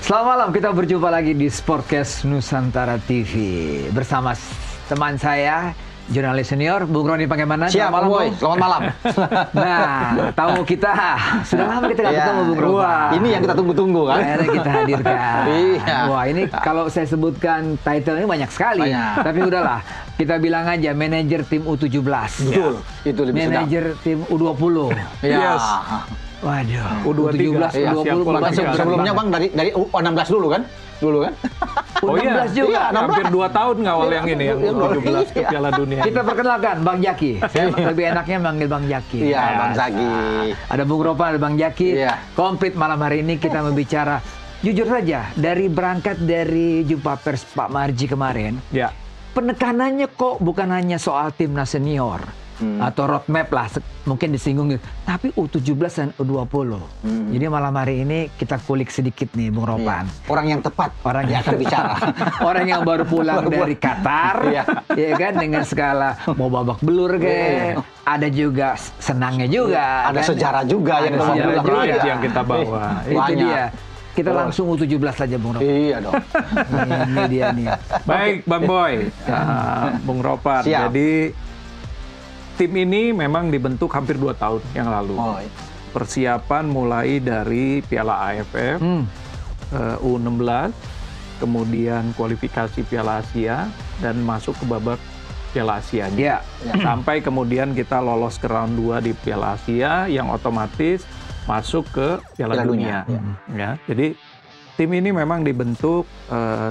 Selamat malam, kita berjumpa lagi di Sportcast Nusantara TV bersama teman saya, jurnalis senior, Bung Roni bagaimana? Siap, malam, Boy. Selamat malam. Nah, tamu kita, sudah lama kita nggak ketemu, Bung Roni. Ini yang kita tunggu-tunggu kan? Akhirnya kita hadirkan. Iya. Wah, ini kalau saya sebutkan title ini banyak sekali. Banyak. Tapi udahlah, kita bilang aja manajer tim U17. Betul, itu lebih sedap. Manajer tim U20. Iya. Waduh, U23, U17, iya, U20 Bukan sebelumnya Bang dari U16 dulu kan? Dulu kan? Oh iya, U16 juga. Iya, hampir 2 tahun ngawal yang ini, yang U17 ke Piala Dunia. Kita perkenalkan Bang Jaki. Saya lebih enaknya manggil Bang Jaki. Iya, Bang Zaki. Ada Bung Ropan, ada Bang Jaki. Iya. Komplit malam hari ini kita membicara jujur saja berangkat dari jumpa pers Pak Marji kemarin. Ya. Penekanannya kok bukan hanya soal timnas senior atau roadmap lah, mungkin disinggung gitu. Tapi U17 dan U20. Jadi malam hari ini kita kulik sedikit nih Bung Ropan. Iya. Orang yang tepat. Orang yang akan bicara. Orang yang baru pulang dari Qatar, Iya. ya kan, dengan segala mau babak belur kayak, ada juga senangnya juga, Ada kan? sejarah juga yang Ada bawa sejarah pulang. juga. Pride yang kita bawa. Itu Banyak. dia. Kita Terus. langsung U17 saja Bung Ropan. Iya dong. Ini dia nih. Baik, Bang Boy, Bung Ropan. Siap. Jadi tim ini memang dibentuk hampir 2 tahun yang lalu. Oh, iya. Persiapan mulai dari Piala AFF, U16, kemudian kualifikasi Piala Asia, dan masuk ke babak Piala Asianya. Ya. Sampai kemudian kita lolos ke round 2 di Piala Asia, yang otomatis masuk ke Piala Dunia. Ya, jadi tim ini memang dibentuk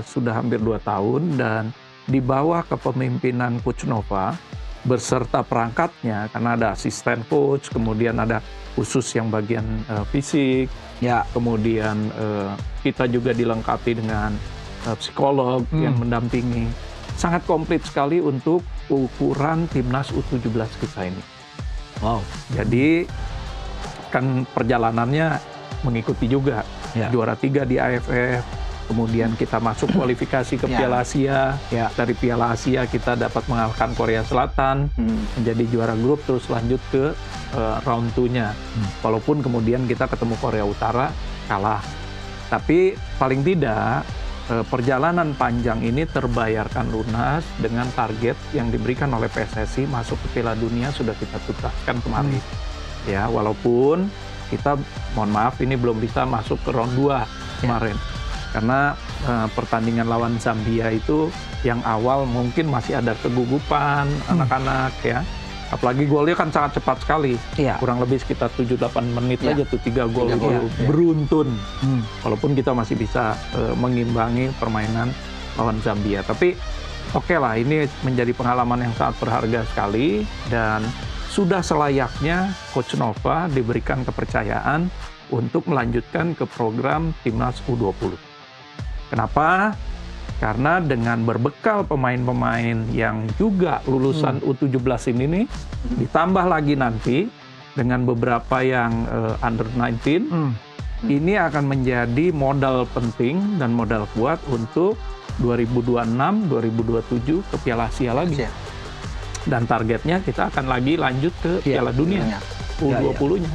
sudah hampir 2 tahun, dan di bawah kepemimpinan Coach Nova berserta perangkatnya, karena ada asisten coach, kemudian ada khusus yang bagian fisik, Ya. kemudian kita juga dilengkapi dengan psikolog yang mendampingi. Sangat komplit sekali untuk ukuran timnas U17 kita ini. Wow. Jadi kan perjalanannya mengikuti juga. Ya. Juara 3 di AFF, kemudian kita masuk kualifikasi ke Ya. Piala Asia. Ya. Dari Piala Asia kita dapat mengalahkan Korea Selatan, menjadi juara grup, terus lanjut ke round 2-nya. Walaupun kemudian kita ketemu Korea Utara, kalah. Tapi paling tidak perjalanan panjang ini terbayarkan lunas dengan target yang diberikan oleh PSSI masuk ke Piala Dunia sudah kita tuntaskan kemarin. Ya, walaupun kita, mohon maaf, ini belum bisa masuk ke round 2 kemarin. Karena pertandingan lawan Zambia itu yang awal mungkin masih ada kegugupan anak-anak ya. Apalagi golnya kan sangat cepat sekali. Iya. Kurang lebih sekitar 7-8 menit Iya. aja tuh 3 gol 3 itu gol. beruntun. Hmm. Walaupun kita masih bisa mengimbangi permainan lawan Zambia. Tapi oke lah, ini menjadi pengalaman yang sangat berharga sekali, dan sudah selayaknya Coach Nova diberikan kepercayaan untuk melanjutkan ke program Timnas U20. Kenapa? Karena dengan berbekal pemain-pemain yang juga lulusan U17 ini nih, ditambah lagi nanti dengan beberapa yang under 19, ini akan menjadi modal penting dan modal kuat untuk 2026-2027 ke Piala Asia lagi. Siap. Dan targetnya kita akan lagi lanjut ke Piala Dunia, U20-nya.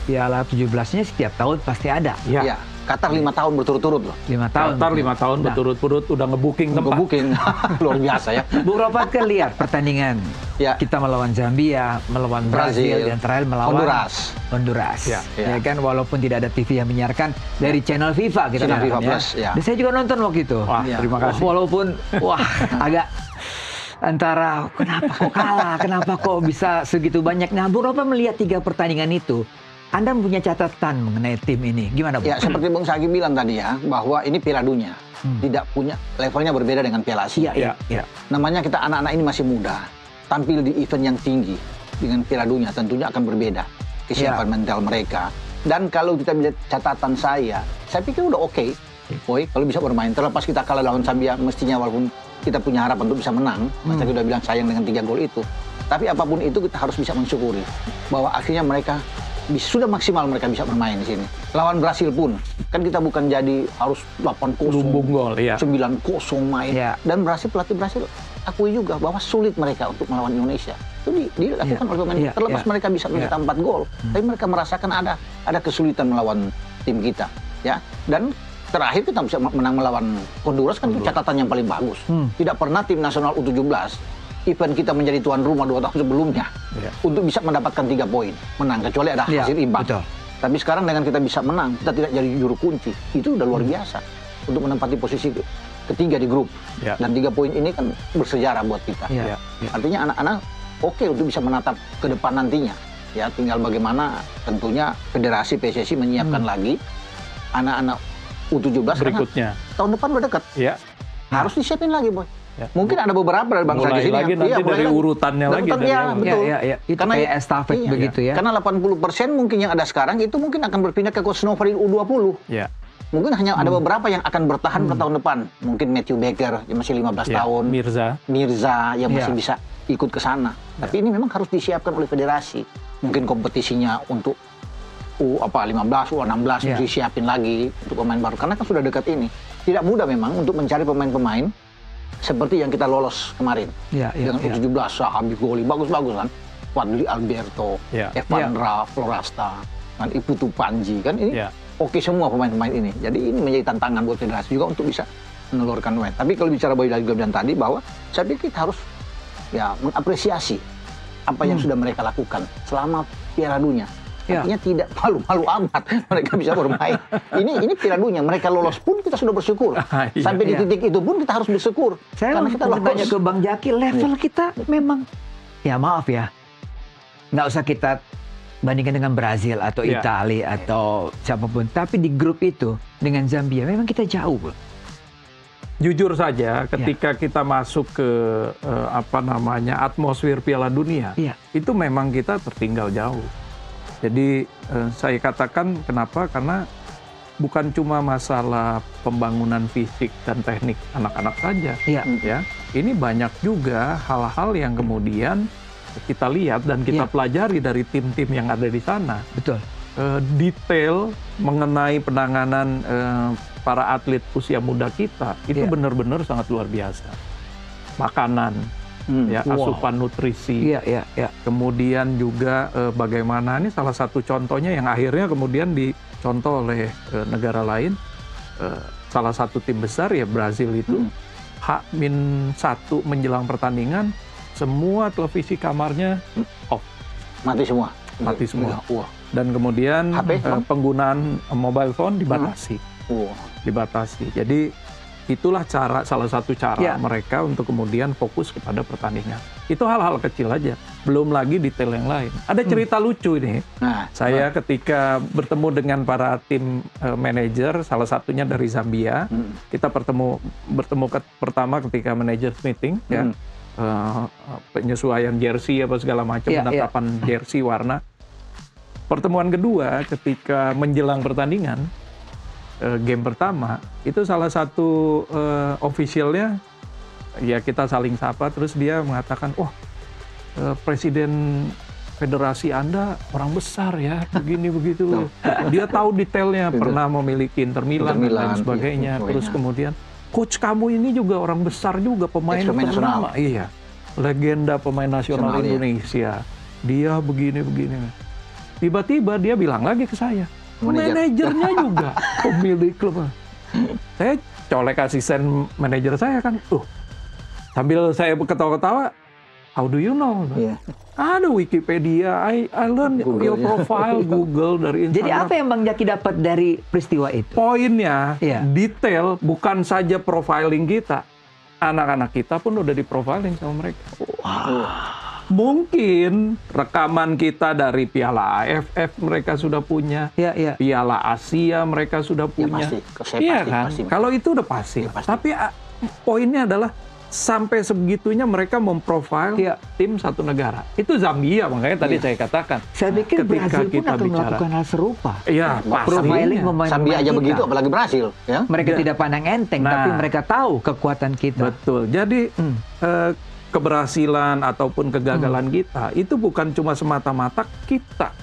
Piala 17-nya setiap tahun pasti ada. Iya. Qatar 5 tahun berturut-turut loh. 5 tahun. Qatar 5 tahun berturut-turut udah nge-booking tempat. Nge-booking. Luar biasa ya. Bung Ropan kan lihat pertandingan. Ya. Kita melawan Zambia, melawan Brazil, Brazil. dan terakhir melawan Honduras. Ya, Ya. kan, walaupun tidak ada TV yang menyiarkan dari channel FIFA kita Channel nonton, FIFA ya. Plus, ya. Dan saya juga nonton waktu itu. Wah, Iya. terima kasih. Walaupun agak antara kenapa kok kalah, kenapa kok bisa segitu banyak. Nah, Bung Ropan melihat 3 pertandingan itu, Anda punya catatan mengenai tim ini. Gimana, Bung? Ya, seperti Bung Sagi bilang tadi ya, bahwa ini Piala Dunia. Tidak punya, levelnya berbeda dengan Piala Asia. Iya. Namanya kita anak-anak ini masih muda. Tampil di event yang tinggi dengan Piala Dunia tentunya akan berbeda kesiapan mental mereka. Dan kalau kita lihat catatan saya pikir udah oke. Boy, kalau bisa bermain. Terlepas kita kalah lawan Zambia, mestinya walaupun kita punya harapan untuk bisa menang. Mas Sagi udah bilang sayang dengan 3 gol itu. Tapi apapun itu kita harus bisa mensyukuri bahwa akhirnya mereka sudah maksimal mereka bisa bermain di sini. Lawan Brasil pun, kan kita bukan jadi harus 8-0, Lumbung gol, ya. 9-0 main. Ya. Dan pelatih Brasil akui juga bahwa sulit mereka untuk melawan Indonesia. Itu dilakukan oleh pemain. Terlepas mereka bisa mencetak 4 gol, tapi mereka merasakan ada kesulitan melawan tim kita. Ya. Dan terakhir kita bisa menang melawan Honduras kan itu catatan yang paling bagus. Tidak pernah tim nasional U17 event kita menjadi tuan rumah 2 tahun sebelumnya untuk bisa mendapatkan 3 poin menang, kecuali ada hasil imbang. Betul. Tapi sekarang dengan kita bisa menang, kita tidak jadi juru kunci, itu udah luar biasa untuk menempati posisi ketiga di grup. Dan 3 poin ini kan bersejarah buat kita. Artinya anak-anak oke untuk bisa menatap ke depan nantinya. Ya, tinggal bagaimana tentunya Federasi PSSI menyiapkan lagi anak-anak U17 berikutnya. Tahun depan udah dekat. Harus disiapin lagi, Boy. Mungkin ada beberapa dari bangsa di sini lagi nanti dari urutannya lagi dari awal. betul. Itu karena kayak estafet begitu ya. Karena 80% mungkin yang ada sekarang itu mungkin akan berpindah ke Coach Novari U20. Mungkin hanya ada beberapa yang akan bertahan ke tahun depan. Mungkin Matthew Baker yang masih 15 tahun. Mirza yang masih bisa ikut ke sana. Tapi ini memang harus disiapkan oleh federasi. Mungkin kompetisinya untuk U15, U16 harus disiapin lagi untuk pemain baru. Karena kan sudah dekat ini. Tidak mudah memang untuk mencari pemain-pemain seperti yang kita lolos kemarin. Dengan U17, Habib Goli, bagus-bagus kan. Fadli Alberto, Evandra Florasta, dan Iputu Panji. Kan ini oke semua pemain-pemain ini. Jadi ini menjadi tantangan buat federasi juga untuk bisa menelurkan pemain. Tapi kalau bicara Boy juga bilang tadi bahwa saya pikir kita harus mengapresiasi apa yang sudah mereka lakukan selama Piala Dunia. Artinya tidak malu-malu amat mereka bisa bermain. Ini Piala Dunia, mereka lolos pun kita sudah bersyukur. Sampai di titik itu pun kita harus bersyukur. Saya karena kita tanya ke Bang Jaki, level kita memang, ya maaf ya, nggak usah kita bandingkan dengan Brazil atau Italia atau siapapun. Tapi di grup itu dengan Zambia memang kita jauh, Bro. Jujur saja, ketika kita masuk ke atmosfer Piala Dunia, itu memang kita tertinggal jauh. Jadi saya katakan kenapa? Karena bukan cuma masalah pembangunan fisik dan teknik anak-anak saja, ya. Ini banyak juga hal-hal yang kemudian kita lihat dan kita pelajari dari tim-tim yang ada di sana. Betul. Detail mengenai penanganan para atlet usia muda kita itu benar-benar sangat luar biasa. Makanan, asupan nutrisi, kemudian juga bagaimana, ini salah satu contohnya yang akhirnya kemudian dicontoh oleh negara lain, salah satu tim besar ya Brazil itu, H-1 menjelang pertandingan, semua televisi kamarnya off. Mati semua. Mati semua. Dan kemudian penggunaan mobile phone dibatasi. Dibatasi. Jadi itulah salah satu cara mereka untuk kemudian fokus kepada pertandingan. Itu hal-hal kecil aja. Belum lagi detail yang lain. Ada cerita lucu ini. Saya ketika bertemu dengan para tim manajer, salah satunya dari Zambia, kita bertemu pertama ketika managers meeting, penyesuaian jersey apa segala macam, penetapan jersey warna. Pertemuan kedua ketika menjelang pertandingan, game pertama, itu salah satu officialnya, ya kita saling sapa, terus dia mengatakan, Presiden Federasi Anda orang besar ya, begini begitu. Dia tahu detailnya, pernah memiliki Inter Milan dan lain sebagainya. Terus kemudian, coach kamu ini juga orang besar juga, pemain ternama. Iya, legenda pemain nasional Indonesia. Dia begini-begini. Tiba-tiba dia bilang lagi ke saya, manajernya juga pemilik klub. Saya colek asisten manajer saya kan, sambil saya ketawa-ketawa, how do you know? Ada Wikipedia, I learn your profile, Google dari Instagram. Jadi apa yang Bang Jaki dapat dari peristiwa itu? Poinnya, detail, bukan saja profiling kita, anak-anak kita pun udah di profiling sama mereka. Mungkin rekaman kita dari Piala AFF mereka sudah punya, Piala Asia mereka sudah punya, pasti. Kalau itu udah pasti. Tapi poinnya adalah sampai sebegitunya mereka memprofil tim satu negara. Itu Zambia, makanya tadi saya katakan. Saya pikir Brazil pun akan melakukan hal serupa. Iya, profiling pemain Zambia aja begitu, apalagi Brazil. Ya? Mereka tidak pandang enteng, tapi mereka tahu kekuatan kita. Betul. Jadi keberhasilan ataupun kegagalan kita itu bukan cuma semata-mata kita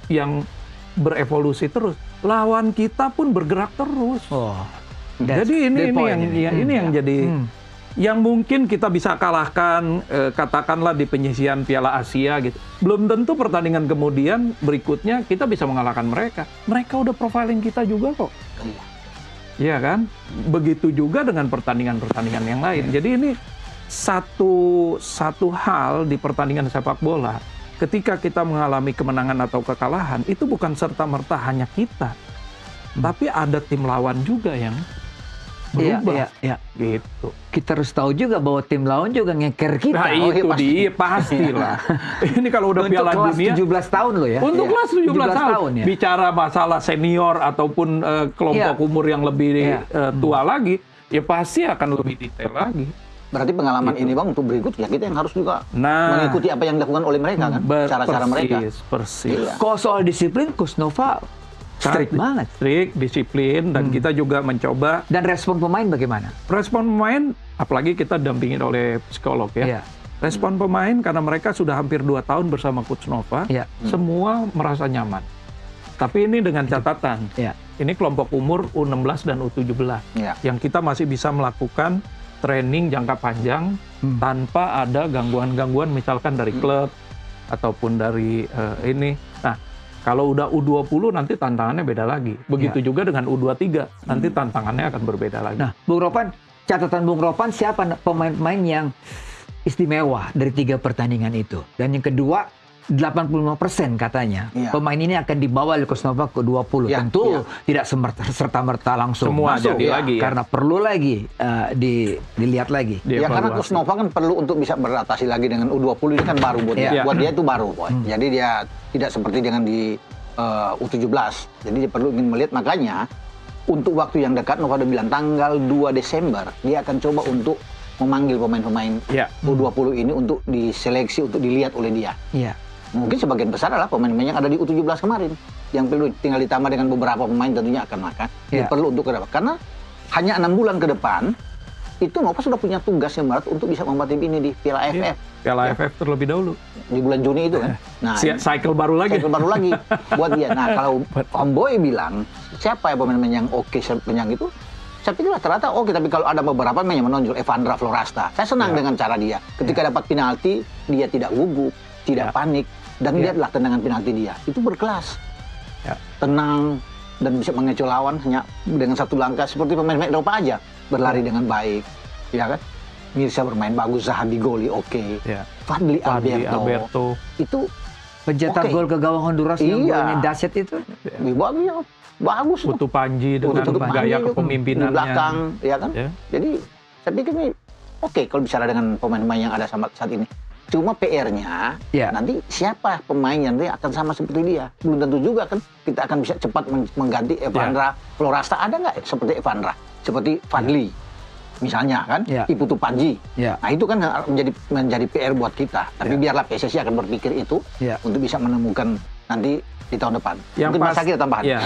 yang berevolusi terus, lawan kita pun bergerak terus. Jadi ini yang jadi yang mungkin kita bisa kalahkan, katakanlah di penyisian Piala Asia gitu. Belum tentu pertandingan kemudian berikutnya kita bisa mengalahkan mereka. Mereka udah profiling kita juga kok. Iya kan? Begitu juga dengan pertandingan-pertandingan yang lain. Jadi ini satu hal di pertandingan sepak bola. Ketika kita mengalami kemenangan atau kekalahan, itu bukan serta-merta hanya kita. Tapi ada tim lawan juga yang berubah. Iya. Gitu. Kita harus tahu juga bahwa tim lawan juga ngeker kita. Nah itu dia, pastilah. Ini kalau udah Untuk Piala kelas Dunia. 17 tahun loh ya. Untuk kelas 17 tahun. ya. Bicara masalah senior ataupun kelompok umur yang lebih tua lagi, ya pasti akan lebih detail lagi. Berarti pengalaman ini Bang untuk berikutnya kita yang harus juga mengikuti apa yang dilakukan oleh mereka kan, cara-cara mereka. Persis. Kalau soal disiplin, Coach Nova strict banget. Strict, disiplin, dan kita juga mencoba. Dan respon pemain bagaimana? Respon pemain, apalagi kita dampingin oleh psikolog ya. Iya. Respon pemain karena mereka sudah hampir 2 tahun bersama Coach Nova, semua merasa nyaman. Tapi ini dengan catatan, ini kelompok umur U16 dan U17, yang kita masih bisa melakukan training jangka panjang tanpa ada gangguan-gangguan misalkan dari klub ataupun dari ini. Nah, kalau udah U20 nanti tantangannya beda lagi. Begitu juga dengan U23, nanti tantangannya akan berbeda lagi. Nah, Bung Ropan, catatan Bung Ropan siapa pemain-pemain yang istimewa dari 3 pertandingan itu? Dan yang kedua, 85% katanya pemain ini akan dibawa oleh Coach Nova ke 20. Tentu tidak serta-merta langsung semua masuk jadi lagi karena perlu lagi dilihat lagi. Ya karena Coach Nova kan perlu untuk bisa beradaptasi lagi dengan U20 ini kan baru buat dia. Buat dia itu baru, boy. Jadi dia tidak seperti dengan di U17. Jadi dia perlu ingin melihat, makanya untuk waktu yang dekat Nova udah bilang tanggal 2 Desember dia akan coba untuk memanggil pemain-pemain U20 ini untuk diseleksi, untuk dilihat oleh dia. Mungkin sebagian besar adalah pemain-pemain yang ada di U17 kemarin, yang perlu tinggal ditambah dengan beberapa pemain tentunya akan makan. Perlu untuk ke depan, karena hanya 6 bulan ke depan itu Nova sudah punya tugas yang berat untuk bisa membuat tim ini di Piala AFF. Piala AFF terlebih dahulu di bulan Juni itu kan. Nah, cycle baru lagi buat dia. Nah, kalau Om Boy bilang siapa ya pemain-pemain yang oke sepanjang itu, saya pikir rata-rata oke, tapi kalau ada beberapa pemain yang menonjol, Evandra Florasta, saya senang dengan cara dia. Ketika dapat penalti, dia tidak gugup, tidak panik, dan lihatlah tendangan penalti dia, itu berkelas, tenang dan bisa mengecoh lawan hanya dengan satu langkah, seperti pemain-pemain Eropa aja, berlari dengan baik, ya kan? Mirsa bermain bagus, Zahabi Goli oke, Fadli Alberto itu pencetak gol ke gawang Honduras yang golnya dahsyat itu, bagus. Putu Panji dengan gaya kepemimpinannya di belakang, ya kan? Jadi saya pikir ini oke kalau bicara dengan pemain-pemain yang ada saat ini. Cuma PR-nya, nanti siapa pemain yang nanti akan sama seperti dia? Belum tentu juga kan kita akan bisa cepat mengganti Evandra Florasta. Ada nggak seperti Evandra? Seperti Fadli, misalnya kan? Putu Panji. Nah itu kan menjadi PR buat kita. Tapi biarlah PSSI akan berpikir itu untuk bisa menemukan nanti di tahun depan.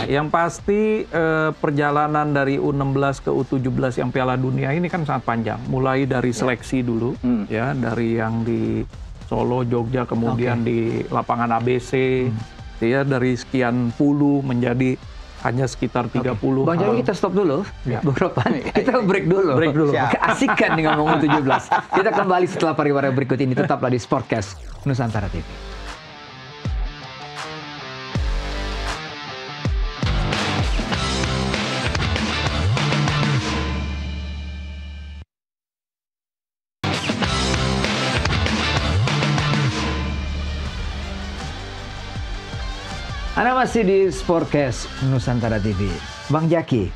Yang pasti perjalanan dari U16 ke U17 yang Piala Dunia ini kan sangat panjang. Mulai dari seleksi dulu, ya dari yang di Solo, Jogja, kemudian di lapangan ABC, ya dari sekian puluh menjadi hanya sekitar 30. Bang Jawi, kita stop dulu. Bung Ropan, kita break dulu. Keasikan nih ngomong U17. Kita kembali setelah pariwara berikut ini. Tetaplah di Sportcast Nusantara TV. Anda masih di Sportcast Nusantara TV. Bang Jaki,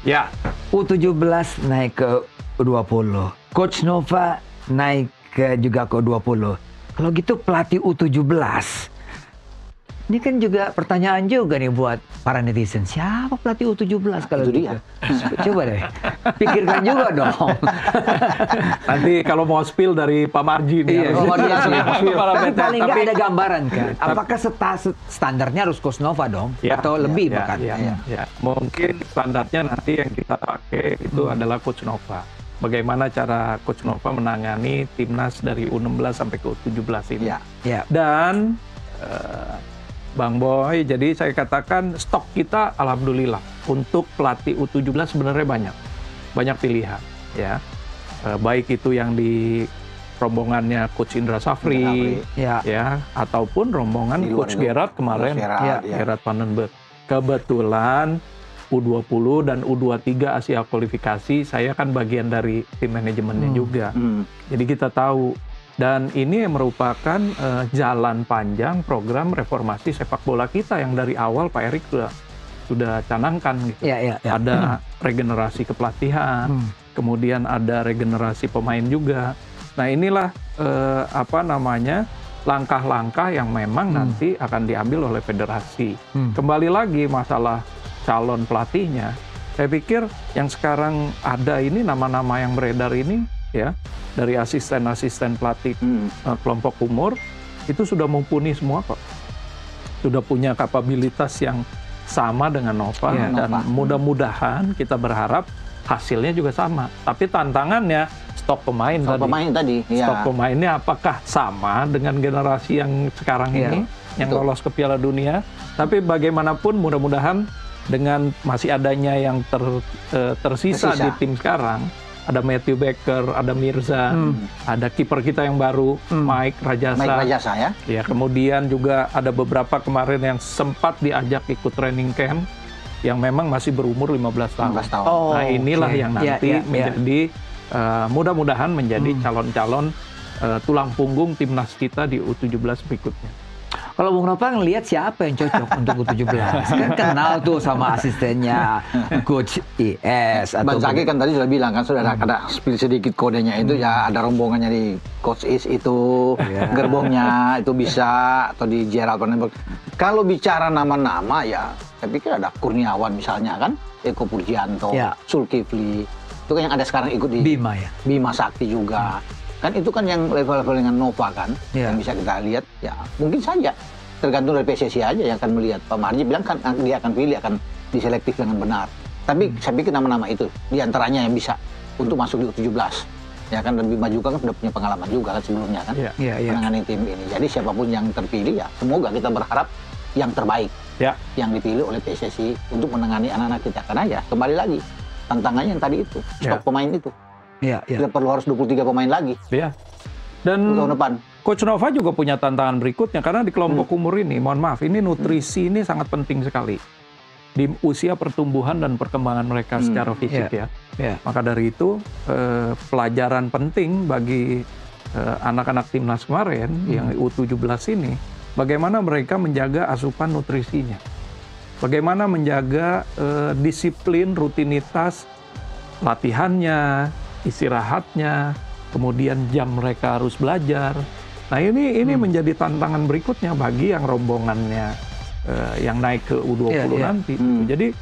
U17 naik ke U20. Coach Nova naik juga ke U20. Kalau gitu pelatih U17. Ini kan juga pertanyaan juga nih buat para netizen. Siapa pelatih U17 kalau gitu? Dia. Coba deh, pikirkan juga dong. Nanti kalau mau spill dari Pak Marji nih. Tapi paling nggak ada gambaran kan. Apakah standarnya harus Coach Nova dong? Atau lebih bahkan? Mungkin standarnya nanti yang kita pakai itu adalah Coach Nova. Bagaimana cara Coach Nova menangani timnas dari U16 sampai ke U17 ini. Dan Bang Boy, jadi saya katakan stok kita alhamdulillah untuk pelatih U17 sebenarnya banyak pilihan ya. Baik itu yang di rombongannya Coach Indra Safri ya ataupun rombongan Coach Gerard kemarin, Gerard Vandenberg. Kebetulan U20 dan U23 Asia kualifikasi, saya kan bagian dari tim manajemennya juga. Jadi kita tahu, dan ini merupakan jalan panjang program reformasi sepak bola kita yang dari awal Pak Erik sudah canangkan gitu. Ada regenerasi kepelatihan, kemudian ada regenerasi pemain juga. Nah inilah langkah-langkah yang memang nanti akan diambil oleh federasi. Kembali lagi masalah calon pelatihnya, saya pikir yang sekarang ada ini nama-nama yang beredar ini ya dari asisten-asisten pelatih kelompok umur itu sudah mumpuni semua kok, sudah punya kapabilitas yang sama dengan Nova dan mudah-mudahan kita berharap hasilnya juga sama. Tapi tantangannya stok pemain tadi. Stok pemainnya apakah sama dengan generasi yang sekarang ini yang lolos ke Piala Dunia? Tapi bagaimanapun mudah-mudahan dengan masih adanya yang tersisa di tim sekarang, ada Matthew Baker, ada Mirza, ada kiper kita yang baru, Mike Rajasa ya. Ya, kemudian juga ada beberapa kemarin yang sempat diajak ikut training camp yang memang masih berumur 15 tahun. Nah, inilah yang nanti menjadi mudah-mudahan menjadi calon-calon tulang punggung timnas kita di U17 berikutnya. Kalau Bung Nova ngelihat siapa yang cocok untuk U17? Kan kenal tuh sama asistennya Coach IS. Bang Zaki kan tadi sudah bilang kan, sudah ada spill sedikit kodenya itu ya, ada rombongannya di Coach IS itu, gerbongnya itu bisa, atau di Gerald Vandenberg. Kalau bicara nama-nama ya, saya pikir ada Kurniawan misalnya kan, Eko Purjianto, Zulkifli, itu kan yang ada sekarang ikut di Bima Sakti juga. Kan itu kan yang level-level dengan Nova kan, yang bisa kita lihat ya mungkin saja tergantung dari PSSI aja yang akan melihat. Pak Marji bilang kan dia akan pilih, akan diselektif dengan benar. Tapi saya pikir nama-nama itu diantaranya yang bisa untuk masuk di U17 ya kan, dan Bima juga kan sudah punya pengalaman juga kan sebelumnya kan menangani tim ini. Jadi siapapun yang terpilih ya semoga kita berharap yang terbaik yang dipilih oleh PSSI untuk menangani anak-anak kita. Karena ya kembali lagi tantangannya yang tadi itu stok pemain itu. Kita perlu harus 23 pemain lagi. Dan tahun depan. Coach Nova juga punya tantangan berikutnya karena di kelompok umur ini, mohon maaf, ini nutrisi ini sangat penting sekali di usia pertumbuhan dan perkembangan mereka secara fisik ya. Maka dari itu pelajaran penting bagi anak-anak timnas kemarin yang U17 ini, bagaimana mereka menjaga asupan nutrisinya, bagaimana menjaga disiplin, rutinitas latihannya, istirahatnya, kemudian jam mereka harus belajar. Nah ini menjadi tantangan berikutnya bagi yang rombongannya yang naik ke U20 nanti. Jadi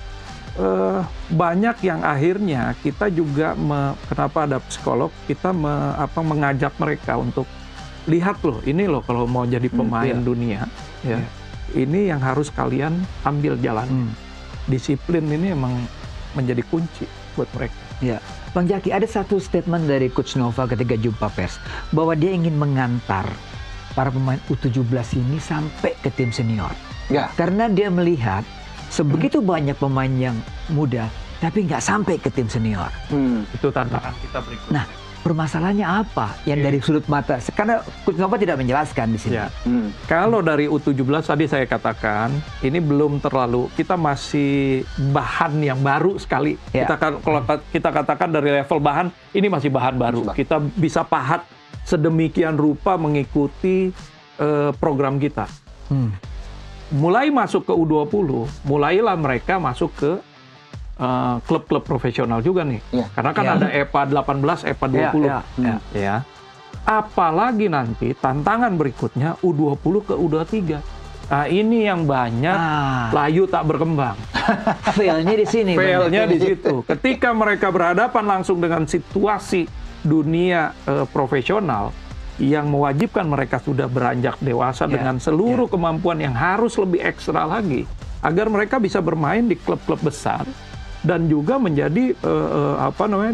banyak yang akhirnya kita juga kenapa ada psikolog, kita mengajak mereka untuk lihat loh, ini loh kalau mau jadi pemain dunia, ini yang harus kalian ambil jalan. Disiplin ini emang menjadi kunci buat mereka. Bang Jaki, ada satu statement dari Coach Nova ketika jumpa pers bahwa dia ingin mengantar para pemain U17 ini sampai ke tim senior. Karena dia melihat sebegitu banyak pemain yang muda tapi nggak sampai ke tim senior. Itu tantangan kita berikutnya. Nah, permasalahannya apa yang dari sudut mata? Karena Coach Nova tidak menjelaskan di sini. Kalau dari U17 tadi saya katakan, ini belum terlalu, kita masih bahan yang baru sekali. Kalau kita katakan dari level bahan, ini masih bahan baru. Kita bisa pahat sedemikian rupa mengikuti program kita. Mulai masuk ke U20, mulailah mereka masuk ke klub-klub profesional juga nih. Karena kan ada EPA 18, EPA 20. Apalagi nanti tantangan berikutnya U20 ke U23. Nah, ini yang banyak layu tak berkembang. Failnya di sini. Failnya di situ. Ketika mereka berhadapan langsung dengan situasi dunia profesional yang mewajibkan mereka sudah beranjak dewasa dengan seluruh kemampuan yang harus lebih ekstra lagi agar mereka bisa bermain di klub-klub besar dan juga menjadi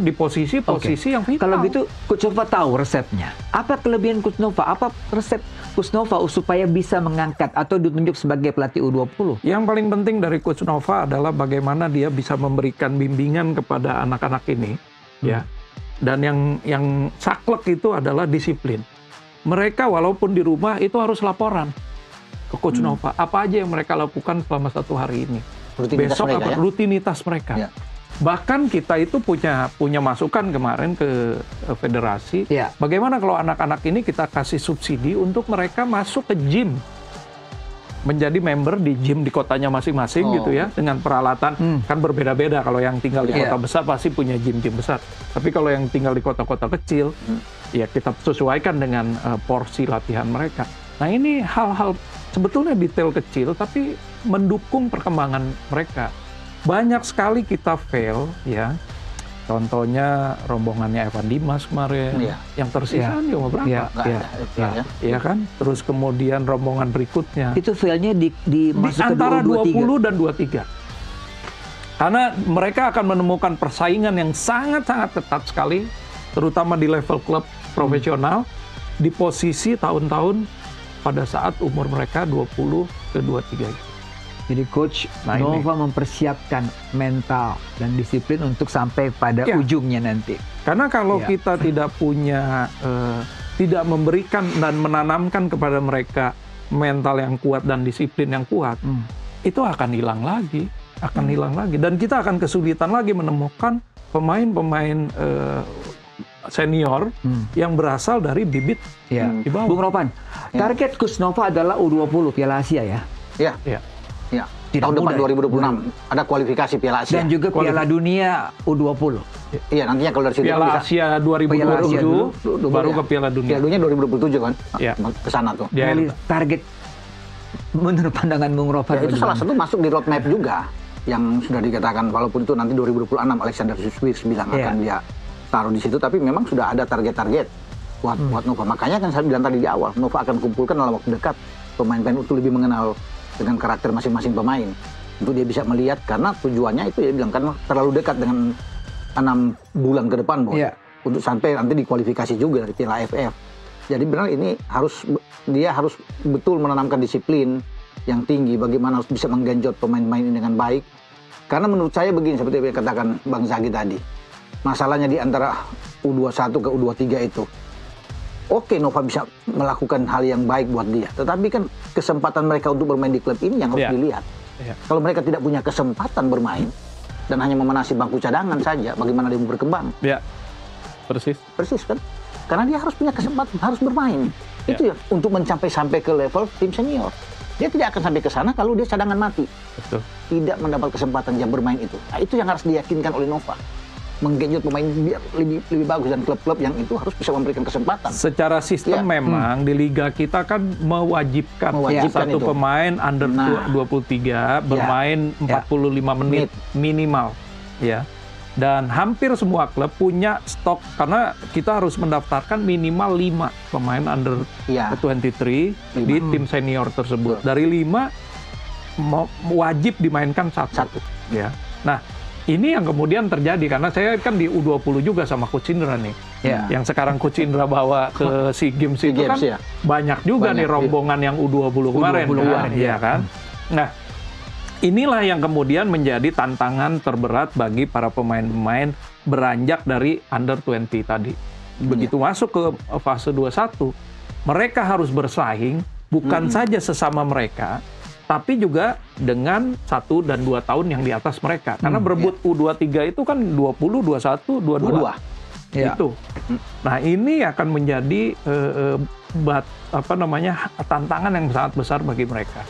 di posisi-posisi yang vital. Kalau gitu Coach Nova tahu resepnya. Apa kelebihan Coach Nova? Apa resep Coach Nova supaya bisa mengangkat atau ditunjuk sebagai pelatih U20? Yang paling penting dari Coach Nova adalah bagaimana dia bisa memberikan bimbingan kepada anak-anak ini, Dan yang saklek itu adalah disiplin. Mereka walaupun di rumah itu harus laporan ke Coach Nova. Apa aja yang mereka lakukan selama 1 hari ini. besok apa rutinitas mereka. Ya. Bahkan kita itu punya masukan kemarin ke federasi, bagaimana kalau anak-anak ini kita kasih subsidi untuk mereka masuk ke gym, menjadi member di gym di kotanya masing-masing gitu ya, dengan peralatan kan berbeda-beda. Kalau yang tinggal di kota besar pasti punya gym-gym besar, tapi kalau yang tinggal di kota-kota kecil, ya kita sesuaikan dengan porsi latihan mereka. Nah ini hal-hal sebetulnya detail kecil, tapi mendukung perkembangan mereka. Banyak sekali kita fail ya. Contohnya rombongannya Evan Dimas kemarin, yang tersisa cuma berapa? Iya kan? Terus kemudian rombongan berikutnya. Itu failnya di antara 20 dan 23. Karena mereka akan menemukan persaingan yang sangat-sangat ketat sekali, terutama di level klub profesional, di posisi tahun-tahun pada saat umur mereka 20 ke 23 itu. Jadi Coach Nova mempersiapkan mental dan disiplin untuk sampai pada ujungnya nanti. Karena kalau kita tidak punya, tidak memberikan dan menanamkan kepada mereka mental yang kuat dan disiplin yang kuat, itu akan hilang lagi, Dan kita akan kesulitan lagi menemukan pemain-pemain senior yang berasal dari bibit di bawah. Bung Ropan, target Coach Nova adalah U20 Piala Asia ya? Iya. Tahun depan 2026 ada kualifikasi Piala Asia. Dan juga Piala Dunia U20. Iya, nantinya kalau dari situ Piala Asia 2027 baru ke Piala Dunia. Piala Dunia 2027 kan? Ke sana tuh. Target menurut pandangan Bung Ropan. Itu salah satu masuk di roadmap juga yang sudah dikatakan, walaupun itu nanti 2026 Alexander Swiss bilang akan dia taruh di situ, tapi memang sudah ada target-target buat Nova. Makanya kan saya bilang tadi di awal, Nova akan kumpulkan dalam waktu dekat pemain-pemain untuk lebih mengenal dengan karakter masing-masing pemain, untuk dia bisa melihat, karena tujuannya itu dia bilang kan terlalu dekat dengan 6 bulan ke depan, untuk sampai nanti dikualifikasi juga dari Piala AFF. Jadi benar ini dia harus betul menanamkan disiplin yang tinggi, bagaimana harus bisa menggenjot pemain-pemain ini dengan baik. Karena menurut saya begini, seperti yang katakan Bang Zaki tadi, masalahnya di antara U21 ke U23 itu, oke, Nova bisa melakukan hal yang baik buat dia, tetapi kan kesempatan mereka untuk bermain di klub ini yang harus dilihat. Kalau mereka tidak punya kesempatan bermain dan hanya memenasi bangku cadangan saja, bagaimana dia berkembang? Persis kan? Karena dia harus punya kesempatan, harus bermain. Itu ya, untuk sampai ke level tim senior. Dia tidak akan sampai ke sana kalau dia cadangan mati. Betul. Tidak mendapat kesempatan jam bermain itu. Nah, itu yang harus diyakinkan oleh Nova. Menggenjot pemain biar lebih bagus, dan klub-klub yang itu harus bisa memberikan kesempatan. Secara sistem memang di liga kita kan mewajibkan satu pemain under 23 bermain 45 menit minimal ya. Dan hampir semua klub punya stok, karena kita harus mendaftarkan minimal 5 pemain under 23 di tim senior tersebut. Dari 5 wajib dimainkan satu. Ya. Nah, ini yang kemudian terjadi, karena saya kan di U20 juga sama Coach Indra nih. Yang sekarang Coach Indra bawa ke SEA Games itu kan banyak juga nih rombongan yang U20 kemarin. Iya kan? Nah, inilah yang kemudian menjadi tantangan terberat bagi para pemain-pemain beranjak dari under 20 tadi. Begitu masuk ke fase 21, mereka harus bersaing bukan saja sesama mereka, tapi juga dengan 1 dan 2 tahun yang di atas mereka. Karena berebut U23 itu kan 20, 21, 22. Itu. Nah, ini akan menjadi tantangan yang sangat besar bagi mereka.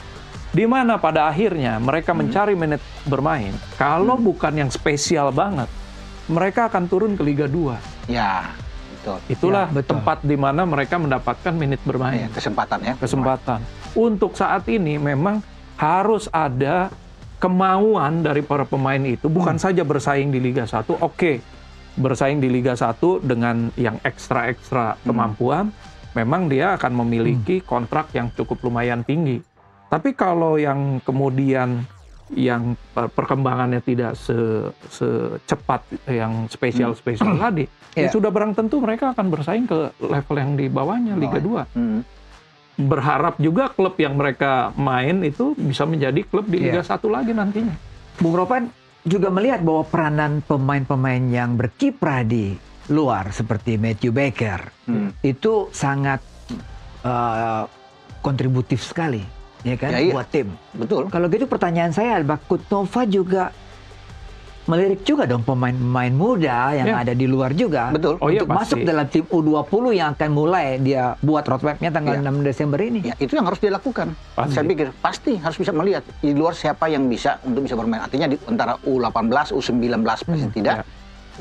Di mana pada akhirnya mereka mencari menit bermain. Kalau bukan yang spesial banget, mereka akan turun ke Liga 2. Ya, betul. Itulah tempat di mana mereka mendapatkan menit bermain. Kesempatan. Untuk saat ini memang harus ada kemauan dari para pemain itu, bukan saja bersaing di Liga 1, bersaing di Liga 1 dengan yang ekstra kemampuan, memang dia akan memiliki kontrak yang cukup lumayan tinggi. Tapi kalau yang kemudian yang perkembangannya tidak secepat yang spesial tadi, ya sudah barang tentu mereka akan bersaing ke level yang di bawahnya, Liga 2. Berharap juga klub yang mereka main itu bisa menjadi klub di Liga 1 lagi nantinya. Bung Ropan juga melihat bahwa peranan pemain-pemain yang berkiprah di luar seperti Matthew Baker itu sangat kontributif sekali ya kan, Ya, iya. buat tim. Betul. Kalau gitu pertanyaan saya, Kutnova juga melirik juga dong pemain-pemain muda yang ada di luar juga. Betul. Oh iya, untuk masuk pasti. dalam tim U20 yang akan mulai dia buat roadmap-nya tanggal Iya. 6 Desember ini. Ya, itu yang harus dilakukan. Pasti. Saya pikir pasti harus bisa melihat di luar siapa yang bisa untuk bisa bermain. Artinya di antara U18, U19 pasti tidak.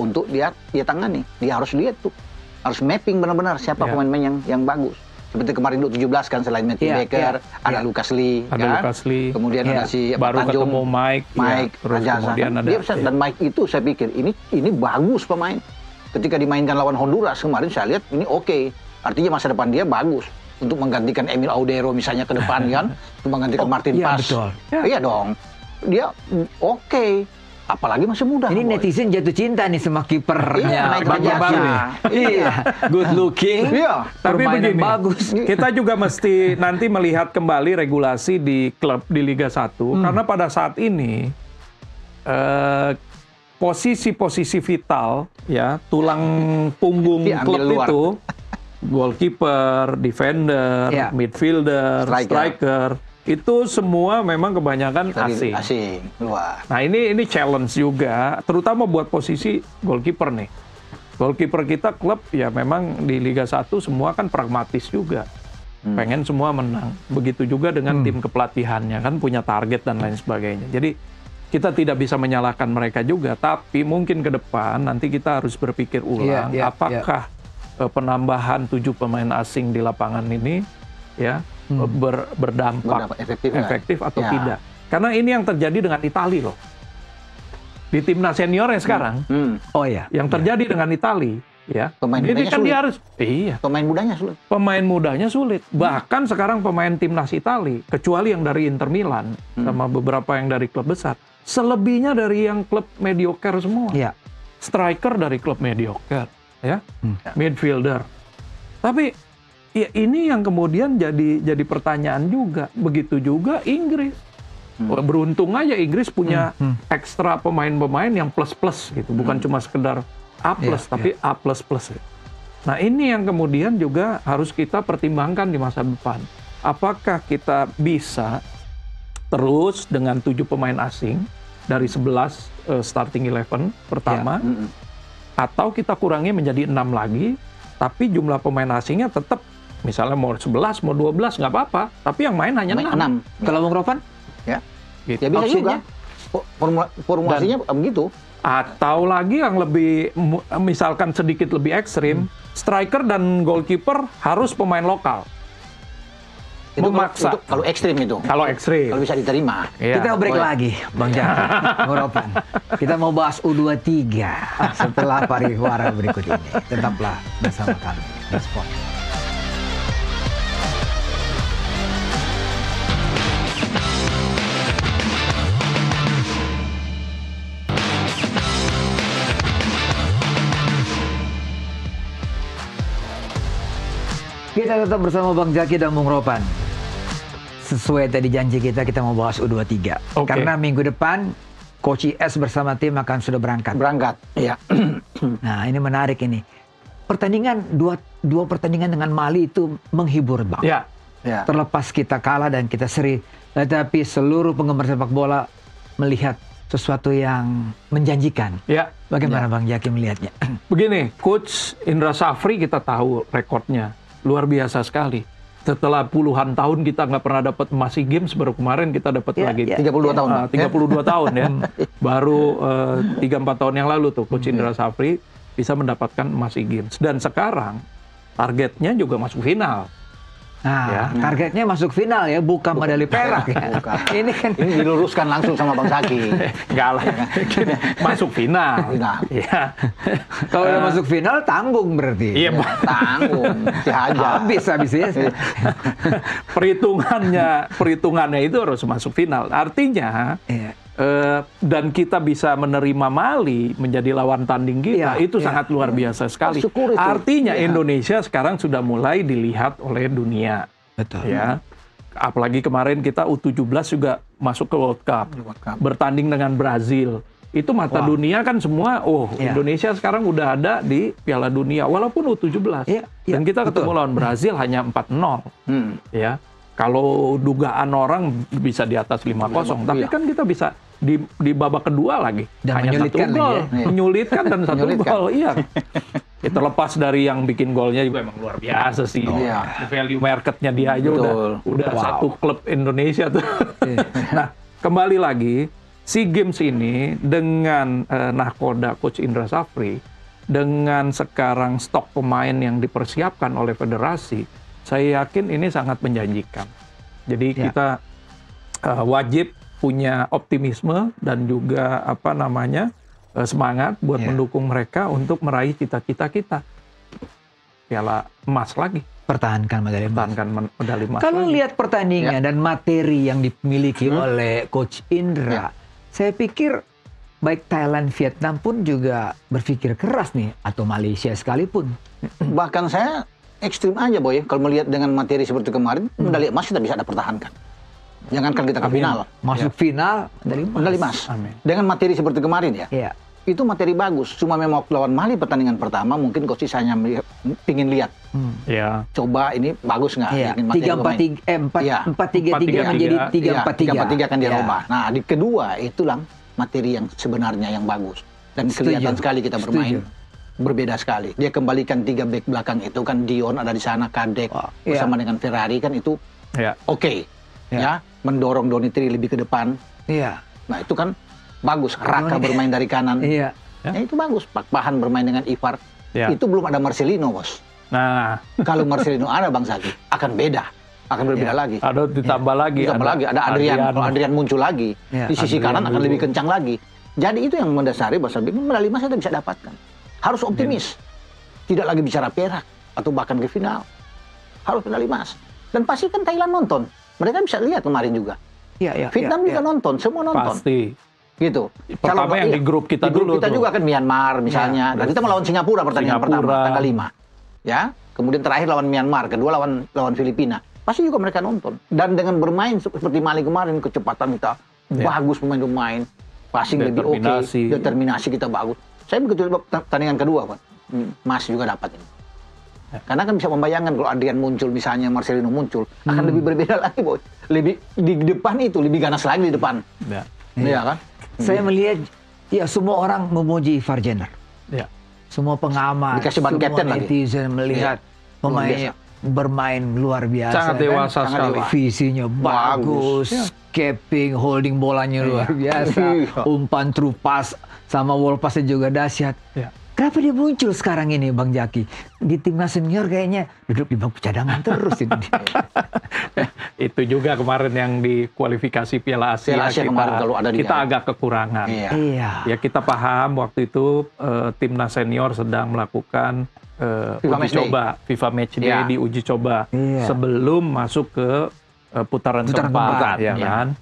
Untuk dia tangani. Dia harus lihat tuh. Harus mapping benar-benar siapa pemain-pemain yang bagus. Seperti kemarin U17 kan, selain Matthew Baker, ada Lucas Lee, Ada kan? Lucas Lee. Kemudian ada si Baru Tanjung, ketemu Mike, terus Rajasa. kemudian ada Dia bisa, dan Mike itu saya pikir ini bagus pemain. Ketika dimainkan lawan Honduras kemarin saya lihat ini oke. Artinya masa depan dia bagus untuk menggantikan Emil Audero misalnya ke depan kan, untuk menggantikan Martin iya, Paz. betul. Iya dong. Dia oke. Apalagi masih muda. Ini Boy. netizen jatuh cinta nih sama Iya, kipernya naik Bang Rajasa. Bang nih. Iya, good looking. Iya. Tapi permainan begini, bagus. kita juga mesti nanti melihat kembali regulasi di klub di Liga 1 karena pada saat ini posisi-posisi vital ya, tulang punggung Diambil klub luar. itu goalkeeper, defender, Ya. midfielder, striker itu semua memang kebanyakan Dari asing. asing luar. Nah ini challenge juga, terutama buat posisi goalkeeper nih. Goalkeeper kita klub ya memang di Liga 1 semua kan pragmatis juga. Pengen semua menang. Begitu juga dengan tim kepelatihannya kan punya target dan lain sebagainya. Jadi kita tidak bisa menyalahkan mereka juga, tapi mungkin ke depan nanti kita harus berpikir ulang apakah penambahan 7 pemain asing di lapangan ini ya berdampak efektif atau tidak. Karena ini yang terjadi dengan Italia loh. Di timnas seniornya sekarang, Oh ya. yang terjadi dengan Italia, ya. Pemain Jadi mudanya kan sulit. dia harus, Pemain mudanya sulit. pemain mudanya sulit. Bahkan sekarang pemain timnas Italia, kecuali yang dari Inter Milan sama beberapa yang dari klub besar, selebihnya dari yang klub mediocre semua. Iya. Striker dari klub mediocre, ya, midfielder. Tapi ya ini yang kemudian jadi pertanyaan juga. Begitu juga Inggris. Beruntung aja Inggris punya ekstra pemain-pemain yang plus-plus gitu, bukan cuma sekedar A+, tapi A++. Nah ini yang kemudian juga harus kita pertimbangkan di masa depan. Apakah kita bisa terus dengan 7 pemain asing dari 11 starting 11 pertama, atau kita kurangi menjadi 6 lagi, tapi jumlah pemain asingnya tetap misalnya mau 11, mau 12 nggak apa-apa, tapi yang main hanya 6. Kalau Bung Ropan? Ya. Gitu. Ya bisa juga. Opsinya? Formulasinya begitu. Atau lagi yang lebih, misalkan sedikit lebih ekstrim, striker dan goalkeeper harus pemain lokal. Itu Memaksa. kalau ekstrim itu. Kalau ekstrim. Kalau bisa diterima. Iya. Kita break boleh. lagi, Bang Jaka, Bung Ropan. Kita mau bahas U23 setelah pariwara berikut ini. Tetaplah bersama kami di Sport. Kita tetap bersama Bang Jaki dan Bung Ropan. Sesuai tadi janji kita mau bahas U23. Oke. Karena minggu depan Coach IS bersama tim akan sudah berangkat. Berangkat. Iya. Nah ini menarik ini. Pertandingan, dua pertandingan dengan Mali itu menghibur Bang. Ya. Ya. Terlepas kita kalah dan kita seri. Tetapi seluruh penggemar sepak bola melihat sesuatu yang menjanjikan. Ya. Bagaimana Bang Jaki melihatnya? Begini, Coach Indra Safri kita tahu rekornya. Luar biasa sekali. Setelah puluhan tahun kita nggak pernah dapat emas SEA Games, baru kemarin kita dapat lagi. 32 tahun. Bang. 32 tahun ya. Baru 3-4 tahun yang lalu tuh Coach Indra Safri bisa mendapatkan emas SEA Games. Dan sekarang targetnya juga masuk final. Nah, targetnya masuk final ya, bukan medali perak ya. Bukan. Ini kan Ini diluruskan langsung sama Bang Zaki. Enggak lah. Masuk final. Final. Ya. kalau udah masuk final tanggung berarti. Iya, Tanggung. Dihajar. Habisnya. perhitungannya itu harus masuk final. Artinya Iya. dan kita bisa menerima Mali menjadi lawan tanding kita, Iya, itu iya. sangat luar biasa sekali. Syukur itu. Artinya Iya. Indonesia sekarang sudah mulai dilihat oleh dunia. Betul. Ya. Apalagi kemarin kita U17 juga masuk ke World Cup. World Cup. Bertanding dengan Brazil. Itu mata dunia kan semua, Iya. Indonesia sekarang udah ada di Piala Dunia, walaupun U17. Iya, iya, Dan kita ketemu betul. lawan Brazil hanya 4-0. Hmm. Ya. Kalau dugaan orang bisa di atas 5-0, tapi kan kita bisa di babak kedua lagi. Dan hanya satu gol, menyulitkan dan satu gol, iya. Itu lepas dari yang bikin golnya juga emang luar biasa sih. Value marketnya dia aja udah satu klub Indonesia tuh. Nah, kembali lagi, SEA Games ini dengan nahkoda Coach Indra Safri, dengan sekarang stok pemain yang dipersiapkan oleh federasi, saya yakin ini sangat menjanjikan. Jadi kita wajib punya optimisme dan juga semangat buat mendukung mereka untuk meraih cita-cita kita. Piala emas lagi. Pertahankan medali emas. Kalau lihat pertandingan dan materi yang dimiliki oleh Coach Indra, saya pikir baik Thailand, Vietnam pun juga berpikir keras nih, atau Malaysia sekalipun. Bahkan saya ekstrim aja, Boy. Kalau melihat dengan materi seperti kemarin, medali emas kita bisa ada pertahankan. Jangankan kita ke final. Masuk final, medali emas. Dengan materi seperti kemarin itu materi bagus. Cuma memang lawan Mali pertandingan pertama, mungkin coach hanya pingin lihat. Coba ini bagus nggak? 4-3-3 menjadi 3-4-3 kan dirubah. Nah, di kedua itulah materi yang sebenarnya yang bagus. Dan kelihatan sekali kita bermain. Berbeda sekali. Dia kembalikan 3 back belakang itu kan, Dion ada di sana, Kadek bersama dengan Ferrari kan itu oke. Mendorong Donitri lebih ke depan. Nah, itu kan bagus. Raka bermain dari kanan. Itu bagus. Pak Pahan bermain dengan Ivar. Itu belum ada Marcelino, Bos. Nah, kalau Marcelino ada, Bang Zaki, akan beda. Akan berbeda lagi. Ada ditambah lagi. Ada Adrian. Kalau Adrian muncul lagi, di sisi kanan akan lebih kencang lagi. Jadi itu yang mendasari bahwa medali emas kita bisa dapatkan. Harus optimis. Tidak lagi bicara perak atau bahkan ke final. Harus medali emas. Dan pasti kan Thailand nonton. Mereka bisa lihat kemarin juga. Vietnam juga nonton, semua nonton. Pasti. Gitu. Pertama yang di grup kita dulu. Kita juga kan Myanmar misalnya. Dan kita melawan Singapura pertandingan pertama tanggal 5. Kemudian terakhir lawan Myanmar, kedua lawan Filipina. Pasti juga mereka nonton. Dan dengan bermain seperti Mali kemarin, kecepatan kita bagus, pemain-pemain, passing lebih oke, determinasi kita bagus. Saya begitu pertandingan kedua, Pak. Mas juga dapat ini. Karena kan bisa membayangkan kalau Adrian muncul, misalnya Marcelino muncul, akan lebih berbeda lagi, Boy. Lebih di depan itu, lebih ganas lagi di depan. Iya kan? Saya melihat semua orang memuji Ivar Jenner. Semua pengamat, dikasih ban semua kapten netizen melihat pemainnya bermain luar biasa. Sangat dewasa sekali. Visinya bagus, capping, holding bolanya luar biasa, umpan true pass sama wall passnya juga dahsyat. Kenapa dia muncul sekarang ini, Bang Jaki? Di timnas senior kayaknya duduk di bangku cadangan terus ini. Itu juga kemarin yang di kualifikasi Piala Asia, kita agak kekurangan. Ya kita paham waktu itu timnas senior sedang melakukan uji coba FIFA Matchday di uji coba sebelum masuk ke putaran keempat, kan?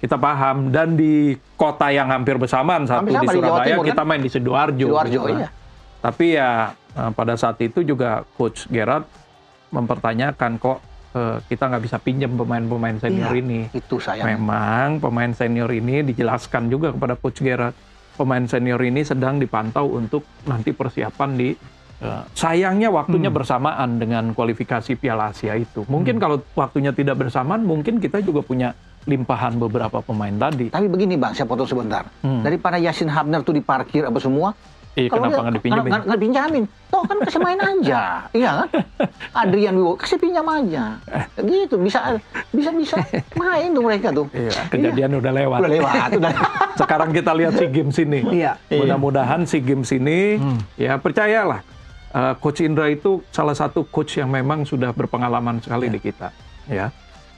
Kita paham, dan di kota yang hampir bersamaan, satu di Surabaya, kita main di Sidoarjo. Tapi pada saat itu juga Coach Gerard mempertanyakan, kok kita nggak bisa pinjam pemain-pemain senior ini. Itu sayang. Memang pemain senior ini dijelaskan juga kepada Coach Gerard, pemain senior ini sedang dipantau untuk nanti persiapan di sayangnya waktunya bersamaan dengan kualifikasi Piala Asia itu. Mungkin kalau waktunya tidak bersamaan, mungkin kita juga punya limpahan beberapa pemain tadi. Tapi begini, Bang, saya potong sebentar. Daripada Yasin Habner tuh diparkir apa semua, kenapa nggak dipinjamin? Nggak pinjamin. Toh kan kasih main aja, iya kan? Adrian Wibowo kasih pinjam aja, gitu bisa main tuh mereka tuh. Kejadian udah lewat. Sekarang kita lihat SEA Games ini. Mudah-mudahan SEA Games ini, percayalah, Coach Indra itu salah satu coach yang memang sudah berpengalaman sekali di kita,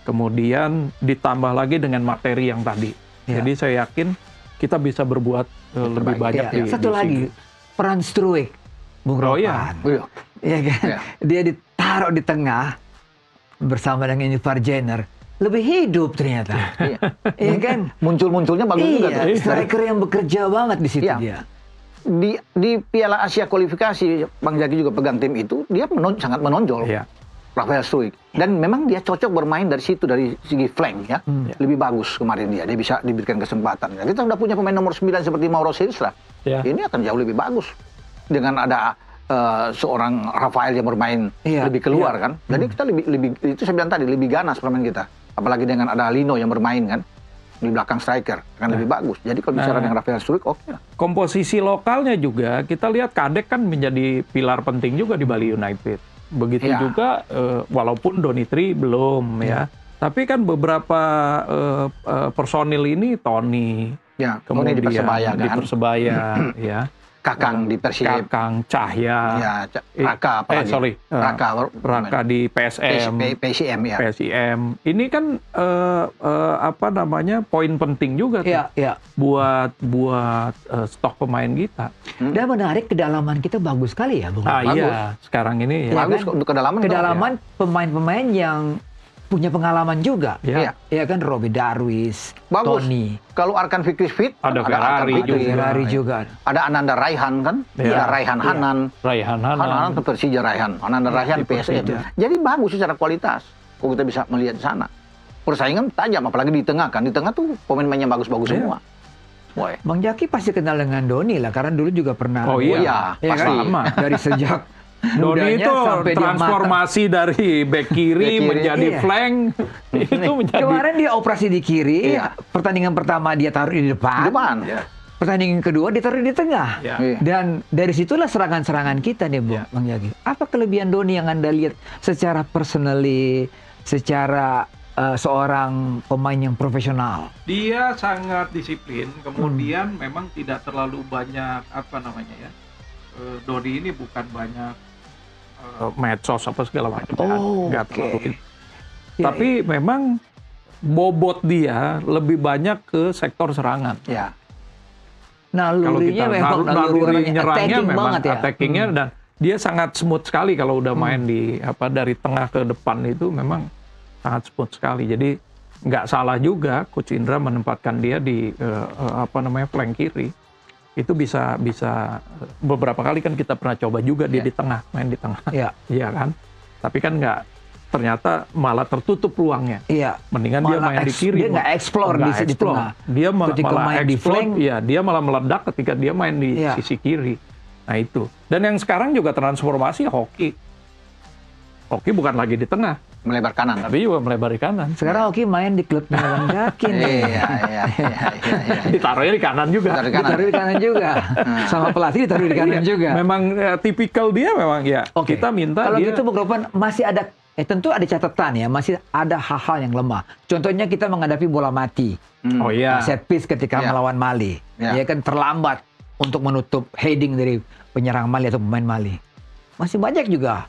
Kemudian ditambah lagi dengan materi yang tadi. Jadi saya yakin kita bisa berbuat lebih banyak di satu lagi, peran Struijk, Bung Ropan. Dia ditaruh di tengah bersama dengan Ivar Jenner. Lebih hidup ternyata. Iya kan? Muncul-munculnya bagus juga tuh. Striker yang bekerja banget di situ dia. Di Piala Asia kualifikasi, Bang Jaki juga pegang tim itu, dia sangat menonjol. Rafael Struijk. Dan memang dia cocok bermain dari situ, dari segi flank lebih bagus kemarin dia bisa diberikan kesempatan. Kita sudah punya pemain nomor 9 seperti Mauro Silva. Ini akan jauh lebih bagus. Dengan ada seorang Rafael yang bermain lebih keluar kan. Jadi kita lebih itu saya bilang tadi lebih ganas permain kita. Apalagi dengan ada Lino yang bermain kan di belakang striker akan lebih bagus. Jadi kalau bicara dengan Rafael Struijk oke lah. Komposisi lokalnya juga kita lihat Kadek kan menjadi pilar penting juga di Bali United. Begitu juga walaupun Donitri belum ya. Tapi kan beberapa personil ini Tony kemudian di Persebaya kan. Di Persebaya ya. Kakang di Persib. Kakang Cahya. Raka apalagi. Raka di PSM. PSM ya. PSM. Ini kan poin penting juga tuh buat stok pemain kita. Dan menarik kedalaman kita bagus sekali ya, Bung. Iya, sekarang ini bagus untuk kedalaman pemain-pemain yang punya pengalaman juga. Iya kan Robbie Darwis, bagus. Tony. Kalau Arkan Fikri fit, ada Ferrari juga. Ada Ananda Raihan kan? Ada Raihan Hanan. Hanan ke Persija Raihan. Ananda Raihan PSM. Jadi bagus secara kualitas. Kalau kita bisa melihat di sana. Persaingan tajam apalagi di tengah kan. Di tengah tuh pemain-pemain yang bagus-bagus semua. Boy. Bang Jaki pasti kenal dengan Doni lah karena dulu juga pernah. Oh iya, pasti. Kan? Dari sejak Doni itu transformasi dari back kiri menjadi flank. Itu menjadi. Kemarin dia operasi di kiri, pertandingan pertama dia taruh di depan. Pertandingan kedua dia taruh di tengah. Dan dari situlah serangan-serangan kita nih, Bang Jaki. Apa kelebihan Doni yang Anda lihat secara personally, secara seorang pemain yang profesional? Dia sangat disiplin, kemudian memang tidak terlalu banyak Doni ini bukan banyak medsos apa segala macam. Nggak terlalu. Tapi memang bobot dia lebih banyak ke sektor serangan. Nalurinya memang naluri nyerangnya memang banget attackingnya dan dia sangat smooth sekali kalau udah main di dari tengah ke depan itu memang sangat smooth sekali. Jadi nggak salah juga Coach Indra menempatkan dia di flank kiri. Itu bisa beberapa kali kan kita pernah coba juga dia di tengah, main di tengah. Iya kan? Tapi kan ternyata malah tertutup ruangnya. Mendingan dia main di kiri. Dia nggak explore di tengah. Dia malah explore, dia malah meledak ketika dia main di sisi kiri. Nah itu. Dan yang sekarang juga transformasi hoki. Hoki bukan lagi di tengah. Melebar kanan. Tapi juga melebar di kanan. Sekarang Hoki main di klubnya Bang Jaki nih. Iya. Ditaruhnya di kanan juga. Ditaruh di kanan juga. Sama pelatih ditaruh di kanan juga. Memang tipikal dia memang kita minta kalau dia. gitu Bung Ropan masih ada tentu ada catatan ya, masih ada hal-hal yang lemah. Contohnya kita menghadapi bola mati. Set piece ketika melawan Mali. Ya kan terlambat untuk menutup heading dari penyerang Mali atau pemain Mali. Masih banyak juga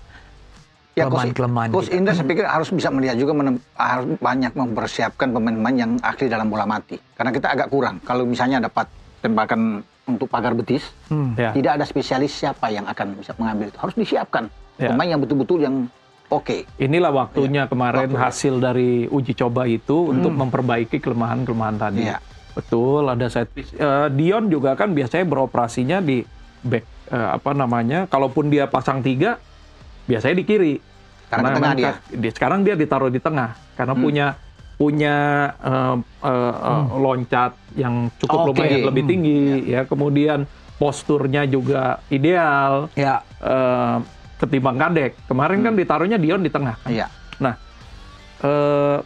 kelemahan. Coach Indra saya pikir harus bisa melihat juga harus banyak mempersiapkan pemain-pemain yang ahli dalam bola mati. Karena kita agak kurang. Kalau misalnya dapat tembakan untuk pagar betis, tidak ada spesialis siapa yang akan bisa mengambil itu. Harus disiapkan pemain yang betul-betul yang oke. Inilah waktunya kemarin hasil dari uji coba itu untuk memperbaiki kelemahan-kelemahan tadi. Betul, ada set piece. Dion juga kan biasanya beroperasinya di back kalaupun dia pasang 3 biasanya di kiri. Karena sekarang dia ditaruh di tengah karena punya loncat yang cukup lumayan lebih tinggi kemudian posturnya juga ideal ketimbang Kadek. Kemarin kan ditaruhnya Dion di tengah kan? Nah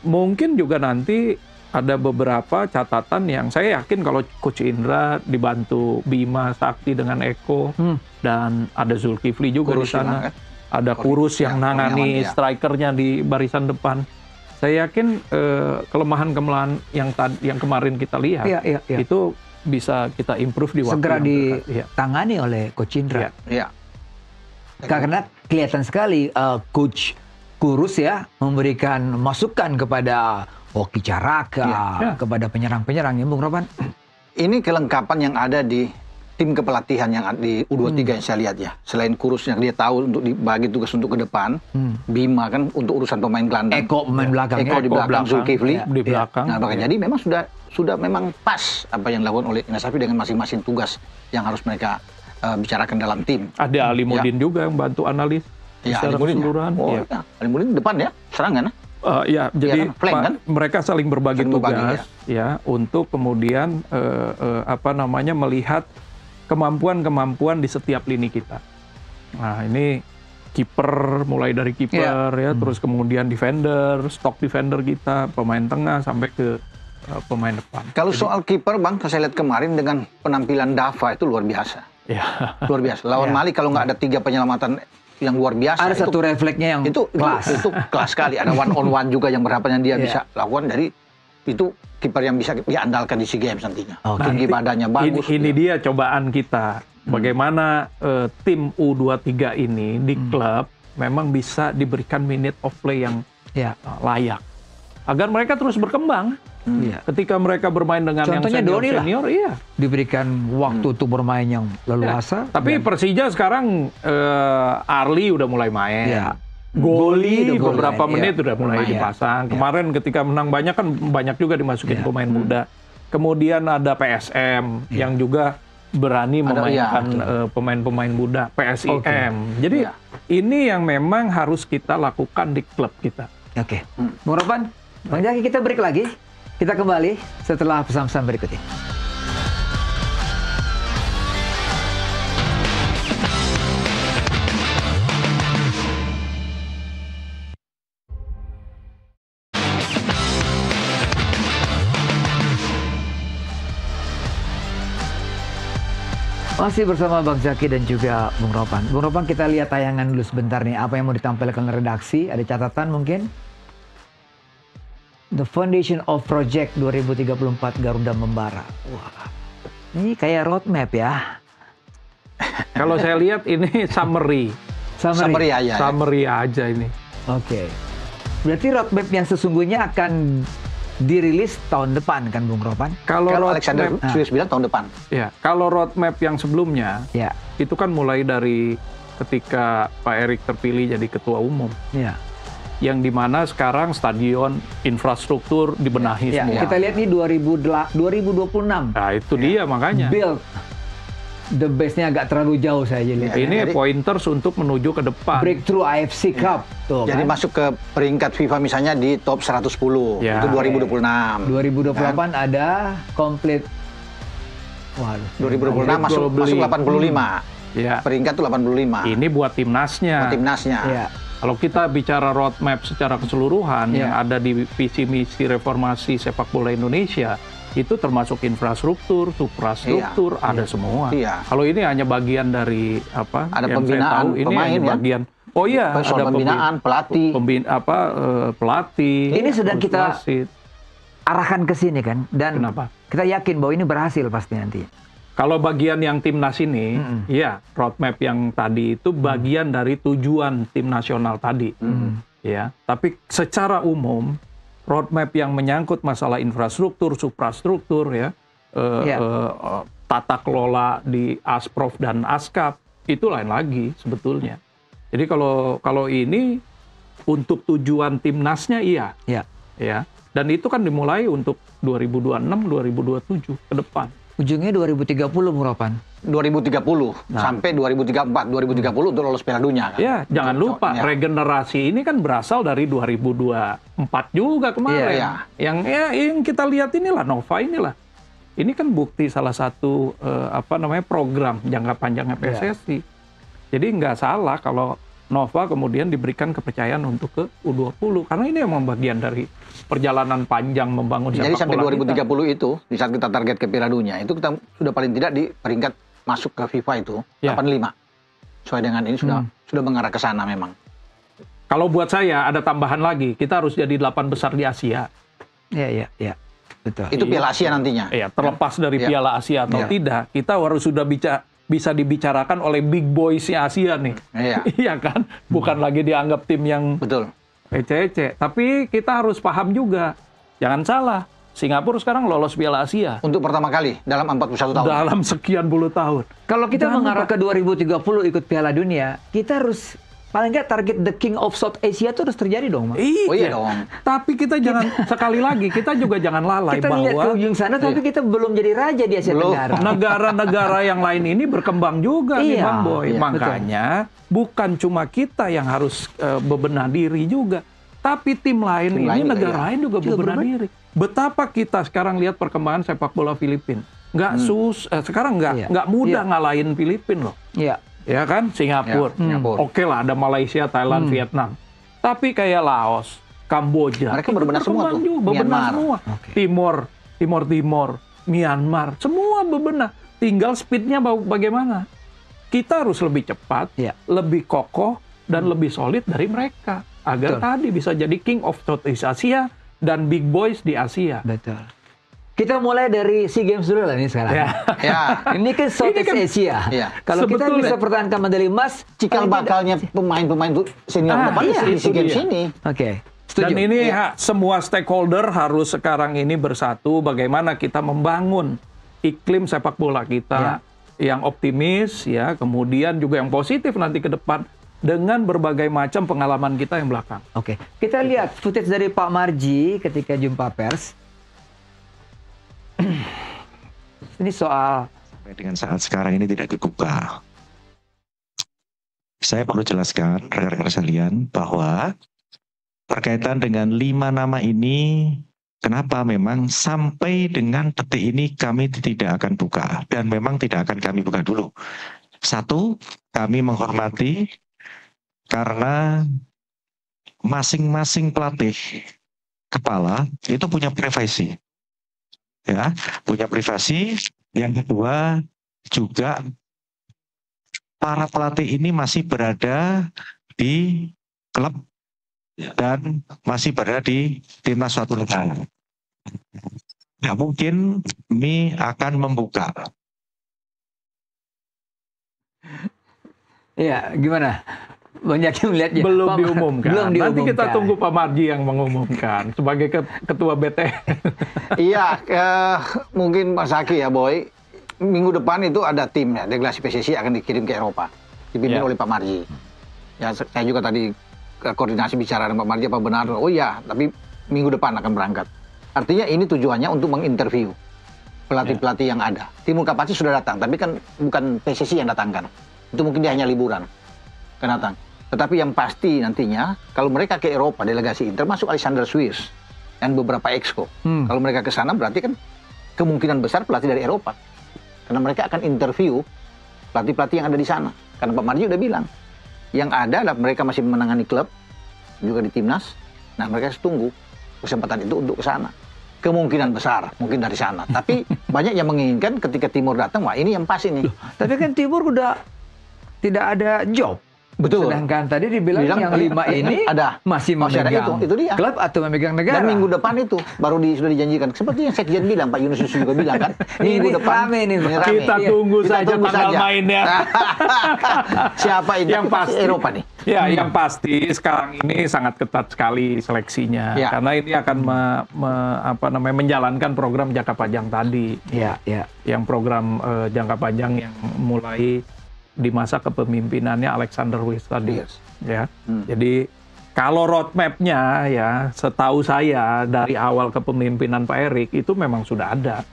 mungkin juga nanti ada beberapa catatan yang saya yakin kalau Coach Indra dibantu Bima Sakti dengan Eko dan ada Zulkifli juga di sana. Ada Kurus yang nangani strikernya di barisan depan. Saya yakin kelemahan-kelemahan yang kemarin kita lihat itu bisa kita improve di waktu segera ditangani oleh Coach Indra. Karena kelihatan sekali Coach Kurus memberikan masukan kepada Hoki Caraka, kepada penyerang-penyerang ya Bung Ropan. Ini kelengkapan yang ada di tim kepelatihan yang di U23 yang saya lihat Selain Kurus yang dia tahu untuk dibagi tugas untuk ke depan, Bima kan untuk urusan pemain gelandang. Eko pemain belakang. Eko di belakang, Zulkifli di belakang. Nah, jadi memang sudah memang pas apa yang dilakukan oleh Nasafi dengan masing-masing tugas yang harus mereka bicarakan dalam tim. Ada Ali Mudin juga yang bantu analis secara keseluruhan. Ali Mudin depan serangan. Jadi flank, kan? Mereka saling berbagi tugas untuk kemudian melihat kemampuan-kemampuan di setiap lini kita. Nah, ini kiper, mulai dari kiper ya, terus kemudian defender, stok defender kita, pemain tengah sampai ke pemain depan. Kalau soal kiper, Bang, saya lihat kemarin dengan penampilan Dava itu luar biasa. Ya. Luar biasa. Lawan Mali kalau nggak ada 3 penyelamatan yang luar biasa. Ada satu refleksnya yang itu kelas. Itu kelas sekali. Ada one on one juga yang berapa yang dia bisa lakukan dari itu kiper yang bisa diandalkan di SEA Games nantinya. Tinggi badannya bagus. Ini dia cobaan kita. Bagaimana tim U23 ini di klub memang bisa diberikan minute of play yang layak. Agar mereka terus berkembang. Ketika mereka bermain dengan contohnya yang senior, diberikan waktu untuk bermain yang leluasa. Tapi Persija sekarang Arli udah mulai main. Goli beberapa menit udah mulai dipasang. Kemarin ketika menang banyak kan banyak juga dimasukin pemain muda. Kemudian ada PSM yang juga berani memainkan pemain-pemain muda, PSIM. Jadi ini yang memang harus kita lakukan di klub kita. Oke. Bung Ropan, Bang Jaki, kita break lagi. Kita kembali setelah pesan-pesan berikut ini. Masih bersama Bang Zaki dan juga Bung Ropan. Bung Ropan, kita lihat tayangan dulu sebentar nih. Apa yang mau ditampilkan redaksi? Ada catatan mungkin? The Foundation of Project 2034 Garuda Membara. Wah, ini kayak roadmap ya. Kalau saya lihat ini summary. Summary aja ini. Oke. Berarti roadmap yang sesungguhnya akan dirilis tahun depan kan, Bung Ropan? Kalau Alexander Swiss bilang tahun depan. Ya, kalau roadmap yang sebelumnya, itu kan mulai dari ketika Pak Erik terpilih jadi ketua umum. Yang dimana sekarang stadion, infrastruktur dibenahi semua. Kita lihat nih 2026. Nah, itu dia makanya. Build. The base-nya agak terlalu jauh saya lihat. Ini pointers untuk menuju ke depan. Breakthrough AFC Cup. Tuh, jadi masuk ke peringkat FIFA misalnya di top 110. Itu 2026. 2028 ada komplit. Waduh. 2026 masuk 85. Peringkat tuh 85. Ini buat timnasnya. Kalau kita bicara roadmap secara keseluruhan yang ada di visi misi reformasi sepak bola Indonesia, itu termasuk infrastruktur, suprastruktur, ada semua. Kalau ini hanya bagian dari apa? Ada yang pembinaan saya tahu, ini pemain hanya bagian. Ada pembinaan pelatih. Pelatih. Ini sedang kita arahkan ke sini kan, dan kita yakin bahwa ini berhasil pasti nanti. Kalau bagian yang timnas ini, roadmap yang tadi itu bagian dari tujuan tim nasional tadi, ya. Tapi secara umum, roadmap yang menyangkut masalah infrastruktur, suprastruktur, tata kelola di Asprof dan Askap itu lain lagi sebetulnya. Jadi kalau ini untuk tujuan timnasnya ya. Dan itu kan dimulai untuk 2026, 2027 ke depan. Ujungnya 2030, Bung Ropan. 2030 sampai 2034, 2030 untuk lolos Piala Dunia kan. Ya, jangan lupa regenerasi ini kan berasal dari 2024 juga kemarin. Yang kita lihat inilah Nova inilah. Ini kan bukti salah satu program jangka panjangnya PSSI. Jadi nggak salah kalau Nova kemudian diberikan kepercayaan untuk ke U20 karena ini memang bagian dari perjalanan panjang membangun sepak bola. Jadi sampai 2030 itu di saat kita target ke Piala Dunia itu kita sudah paling tidak di peringkat masuk ke FIFA itu 85. Sesuai dengan ini sudah mengarah ke sana memang. Kalau buat saya ada tambahan lagi, kita harus jadi 8 besar di Asia. Iya. Betul. Itu Piala Asia nantinya. Iya, terlepas dari Piala Asia atau tidak, kita harus sudah bisa dibicarakan oleh big boys Asia nih. Iya kan? Bukan lagi dianggap tim yang ece-ece. Tapi kita harus paham juga. Jangan salah. Singapura sekarang lolos Piala Asia. Untuk pertama kali dalam 41 tahun. Dalam sekian puluh tahun. Kalau kita mengarah ke 2030 ikut Piala Dunia, kita harus paling nggak target the King of South Asia itu harus terjadi dong, Mas. Iya dong. Tapi kita jangan sekali lagi kita juga jangan lalai kita bahwa lihat ke ujung sana tapi kita belum jadi raja di Asia Tenggara. Negara-negara yang lain ini berkembang juga nih Bang Boy. Makanya bukan cuma kita yang harus bebenah diri juga, tapi tim lain ini negara lain juga bebenah diri. Betapa kita sekarang lihat perkembangan sepak bola Filipina. Sekarang nggak mudah ngalahin Filipina loh. ya kan, Singapura. Ya, Singapura. Oke lah, ada Malaysia, Thailand, Vietnam. Tapi kayak Laos, Kamboja, Mereka berbenah semua tuh. bebenah Myanmar. semua. Oke. Timor, Myanmar, semua bebenah. Tinggal speednya bagaimana. Kita harus lebih cepat, Ya. lebih kokoh, dan lebih solid dari mereka. Agar Betul. tadi bisa jadi King of Southeast Asia dan Big Boys di Asia. Betul. Kita mulai dari SEA Games dulu lah ini sekarang. Ya. Ya, Ini kan Southeast kan- Asia. Iya. Kalau kita Sebetulnya- bisa pertahankan medali emas, cikal paling tidak- bakalnya pemain-pemain senior Ah, depan iya, di itu SEA Games dia. ini. Oke. Setuju. Dan ini semua stakeholder harus sekarang ini bersatu bagaimana kita membangun iklim sepak bola kita yang optimis ya, kemudian juga yang positif nanti ke depan dengan berbagai macam pengalaman kita yang belakang. Oke. Kita lihat footage dari Pak Marji ketika jumpa pers. Ini soal Sampai dengan saat sekarang ini tidak dibuka. Saya perlu jelaskan rekan-rekan sekalian bahwa berkaitan dengan 5 nama ini, kenapa memang sampai dengan detik ini kami tidak akan buka dan memang tidak akan kami buka dulu. Satu, kami menghormati karena masing-masing pelatih kepala itu punya privasi. Ya, punya privasi. Yang kedua, juga para pelatih ini masih berada di klub dan masih berada di timnas suatu negara. Nah, mungkin kami akan membuka. Iya, gimana? Banyak yang melihatnya. Belum Pak- diumumkan. Belum diumumkan. Nanti kita tunggu Pak Marji yang mengumumkan sebagai ketua BTN. Iya, mungkin Mas Zaki ya, Boy. Minggu depan itu ada tim ya, delegasi PSSI akan dikirim ke Eropa, dipimpin Ya. oleh Pak Marji. Ya, saya juga tadi koordinasi bicara dengan Pak Marji apa benar? Oh iya, tapi minggu depan akan berangkat. Artinya ini tujuannya untuk menginterview pelatih-pelatih yang ada. Timur Kapasi sudah datang, tapi kan bukan PSSI yang datangkan. Itu mungkin dia hanya liburan kan datang. Tetapi yang pasti nantinya kalau mereka ke Eropa delegasi ini, termasuk Alexander Swiss dan beberapa exco. Kalau mereka ke sana berarti kan kemungkinan besar pelatih dari Eropa. Karena mereka akan interview pelatih-pelatih yang ada di sana. Karena Pak Marji udah bilang, yang ada adalah mereka masih menangani klub, juga di timnas. Nah, mereka harus tunggu kesempatan itu untuk ke sana. Kemungkinan besar, mungkin dari sana. Tapi banyak yang menginginkan ketika Timur datang, wah ini yang pas ini. Tapi kan Timur udah tidak ada job. Betul. Sedangkan tadi dibilang Bilang, yang 5 ini ada. masih Masih ada memegang itu dia. klub atau memegang negara. Dan minggu depan itu baru sudah dijanjikan. Seperti yang Sekjen bilang, Pak Yunus juga bilang kan. Minggu Ini depan rame nih, Pak. rame. Kita Iya. tunggu Kita saja tunggu tanggal saja. mainnya. Siapa ini? Yang Tapi pasti Eropa nih. Ya, yang pasti sekarang ini sangat ketat sekali seleksinya, Ya. karena ini akan menjalankan program jangka panjang tadi, Ya, ya. yang program jangka panjang yang mulai di masa kepemimpinannya Alexander Wiss tadi, Yes. ya. Jadi kalau roadmap-nya ya, setahu saya dari awal kepemimpinan Pak Erik itu memang sudah ada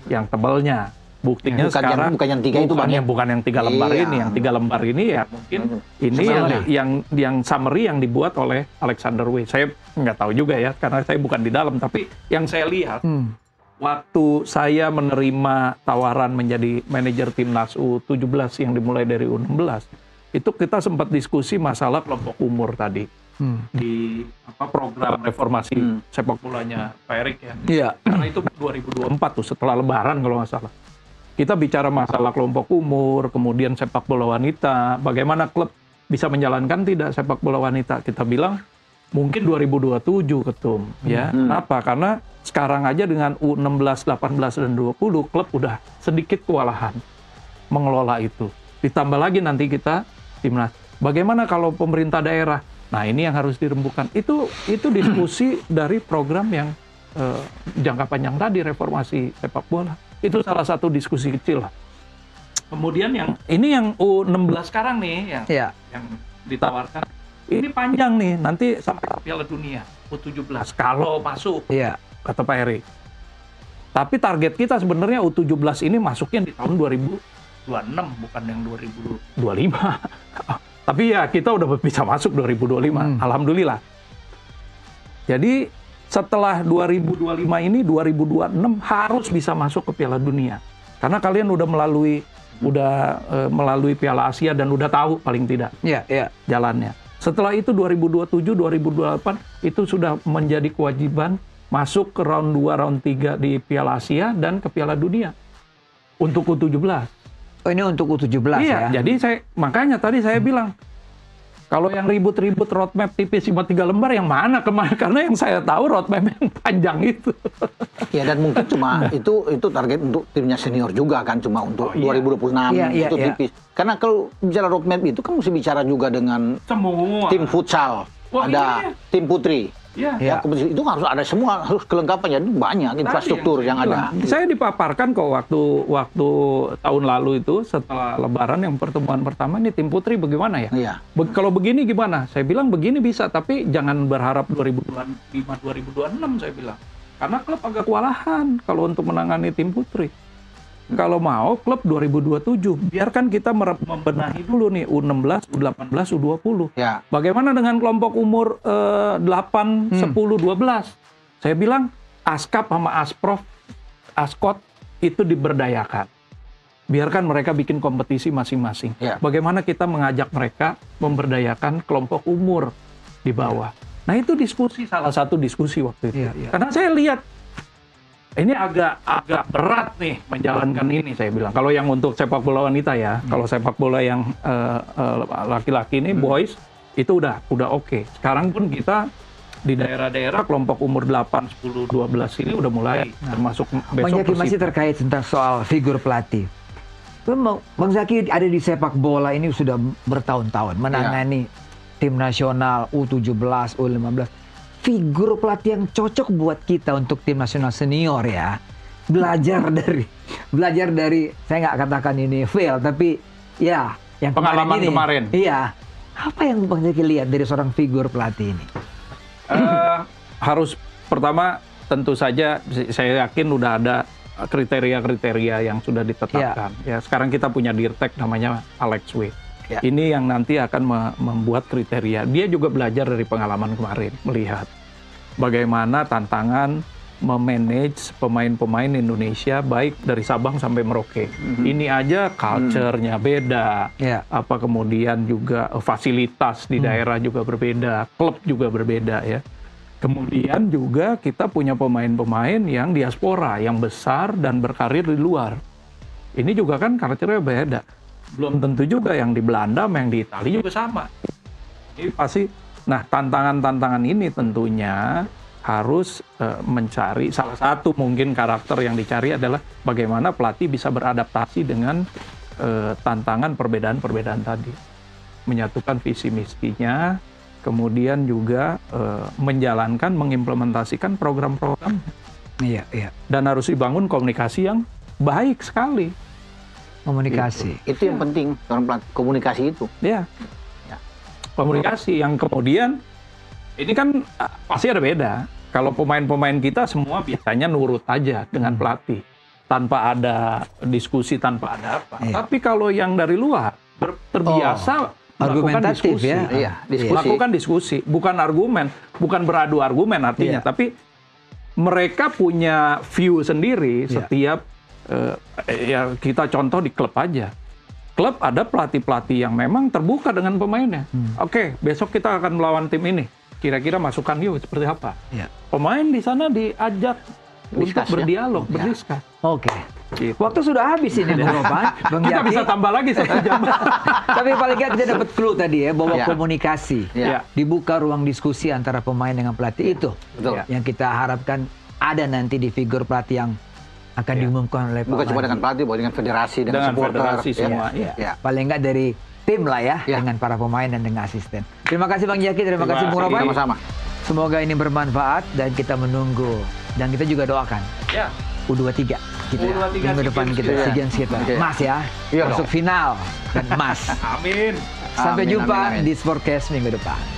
yang tebalnya. Buktinya Bukan sekarang bukan yang 3 itu, Bang, ya? bukan yang 3 lembar Iya. ini, yang 3 lembar ini ya mungkin ini Summary. yang summary yang dibuat oleh Alexander Wiss. Saya nggak tahu juga ya, karena saya bukan di dalam, tapi yang saya lihat waktu saya menerima tawaran menjadi manajer timnas U17 yang dimulai dari U16, itu kita sempat diskusi masalah kelompok umur tadi di program reformasi sepak bolanya Pak Erik ya. Iya. Karena itu 2024 tuh setelah Lebaran kalau nggak salah. Kita bicara masalah kelompok umur, kemudian sepak bola wanita, bagaimana klub bisa menjalankan tidak sepak bola wanita. Kita bilang mungkin 2027 Ketum, ya. Kenapa? Karena sekarang aja dengan U16, 18 dan 20 klub udah sedikit kewalahan mengelola itu. Ditambah lagi nanti kita timnas. Bagaimana kalau pemerintah daerah? Nah, ini yang harus dirembukan. Itu diskusi dari program yang jangka panjang tadi, reformasi sepak bola. Itu salah satu diskusi kecil lah. Kemudian yang U16 sekarang nih Ya. yang ditawarkan. Ini panjang nih, nanti sampai ke Piala Dunia U17 kalau masuk, Iya. kata Pak Erik. Tapi target kita sebenarnya U17 ini masuknya di tahun 2026 bukan yang 2025. Tapi ya kita udah bisa masuk 2025, alhamdulillah. Jadi setelah 2025 ini, 2026 harus bisa masuk ke Piala Dunia. Karena kalian udah melalui udah melalui Piala Asia dan udah tahu paling tidak jalannya. Setelah itu 2027, 2028 itu sudah menjadi kewajiban masuk ke round 2, round 3 di Piala Asia dan ke Piala Dunia untuk U17. Oh, ini untuk U17 iya, ya? jadi makanya tadi saya bilang, kalau yang ribut-ribut roadmap tipis cuma 3 lembar yang mana kemana? Karena yang saya tahu roadmap yang panjang itu. Ya, dan mungkin cuma itu target untuk timnya senior juga kan, cuma untuk 2026 itu tipis. Karena kalau bicara roadmap itu kan mesti bicara juga dengan semua tim futsal, ada tim putri. Ya, kompetisi itu harus ada semua, harus kelengkapannya, itu banyak infrastruktur yang ada. Saya dipaparkan kok waktu tahun lalu itu setelah Lebaran yang pertemuan pertama, ini tim putri bagaimana ya? Iya. Kalau begini gimana? Saya bilang begini bisa, tapi jangan berharap 2025, 2026 saya bilang. Karena klub agak kewalahan kalau untuk menangani tim putri. Kalau mau klub 2027, biarkan kita membenahi dulu nih U16, U18, U20. Ya. Bagaimana dengan kelompok umur 8, 10, 12? Saya bilang Askap sama Asprof, Askot itu diberdayakan. Biarkan mereka bikin kompetisi masing-masing. Ya. Bagaimana kita mengajak mereka memberdayakan kelompok umur di bawah. Nah itu diskusi, salah satu diskusi waktu itu. Karena saya lihat ini agak berat nih menjalankan ini, saya bilang. Kalau yang untuk sepak bola wanita ya, kalau sepak bola yang laki-laki ini boys itu udah oke. Sekarang pun kita di daerah-daerah kelompok umur 8, 10, 12 ini udah mulai termasuk besok. Bang Zaki masih terkait tentang soal figur pelatih. Bang Zaki ada di sepak bola ini sudah bertahun-tahun menangani tim nasional U17, U15. Figur pelatih yang cocok buat kita untuk tim nasional senior ya. Belajar dari saya nggak katakan ini fail, tapi ya yang pengalaman kemarin. Iya. Apa yang Bang Zaki lihat dari seorang figur pelatih ini? Harus pertama tentu saja saya yakin udah ada kriteria-kriteria yang sudah ditetapkan. Ya, sekarang kita punya dirtek namanya Alex W. Ini yang nanti akan membuat kriteria. Dia juga belajar dari pengalaman kemarin, melihat bagaimana tantangan memanage pemain-pemain Indonesia baik dari Sabang sampai Merauke. Ini aja culture-nya beda. Apa kemudian juga fasilitas di daerah juga berbeda, klub juga berbeda ya. Kemudian juga kita punya pemain-pemain yang diaspora, yang besar dan berkarir di luar. Ini juga kan culture-nya beda. Belum tentu juga yang di Belanda sama yang di Italia juga sama. Ini pasti. Nah, tantangan-tantangan ini tentunya harus mencari, salah satu mungkin karakter yang dicari adalah bagaimana pelatih bisa beradaptasi dengan tantangan perbedaan-perbedaan tadi. Menyatukan visi misinya, kemudian juga menjalankan, mengimplementasikan program-program. Iya. Dan harus dibangun komunikasi yang baik sekali. Komunikasi. Itu yang penting, komunikasi itu. Ya. Komunikasi yang kemudian, ini kan pasti ada beda. Kalau pemain-pemain kita semua biasanya nurut aja dengan pelatih. Tanpa ada diskusi, tanpa ada apa. Tapi kalau yang dari luar, terbiasa melakukan diskusi. Lakukan diskusi, bukan argumen. Bukan beradu argumen artinya. Tapi mereka punya view sendiri setiap ya kita contoh di klub aja. Klub ada pelatih-pelatih yang memang terbuka dengan pemainnya. Oke, besok kita akan melawan tim ini. Kira-kira masukan yuk seperti apa? Pemain di sana diajak untuk berdialog, berdiskus. Oke. Gitu. Waktu sudah habis ini Bung Ropan. Kita bisa tambah lagi 1 jam. Tapi paling nggak kita dapat clue tadi ya, bahwa komunikasi. Dibuka ruang diskusi antara pemain dengan pelatih itu. Yang kita harapkan ada nanti di figur pelatih yang akan diumumkan oleh bukan cuma dengan pelatih, dengan federasi, dengan supporter, federasi semua. Paling nggak dari tim lah ya, dengan para pemain dan dengan asisten. Terima kasih Bang Zaki, terima kasih Bung Ropan. Sama-sama. Semoga ini bermanfaat dan kita menunggu dan kita juga doakan. U23 kita minggu depan kita SEA Games kita. Emas ya. Masuk final dan emas. Amin. Sampai jumpa di Sportcast minggu depan.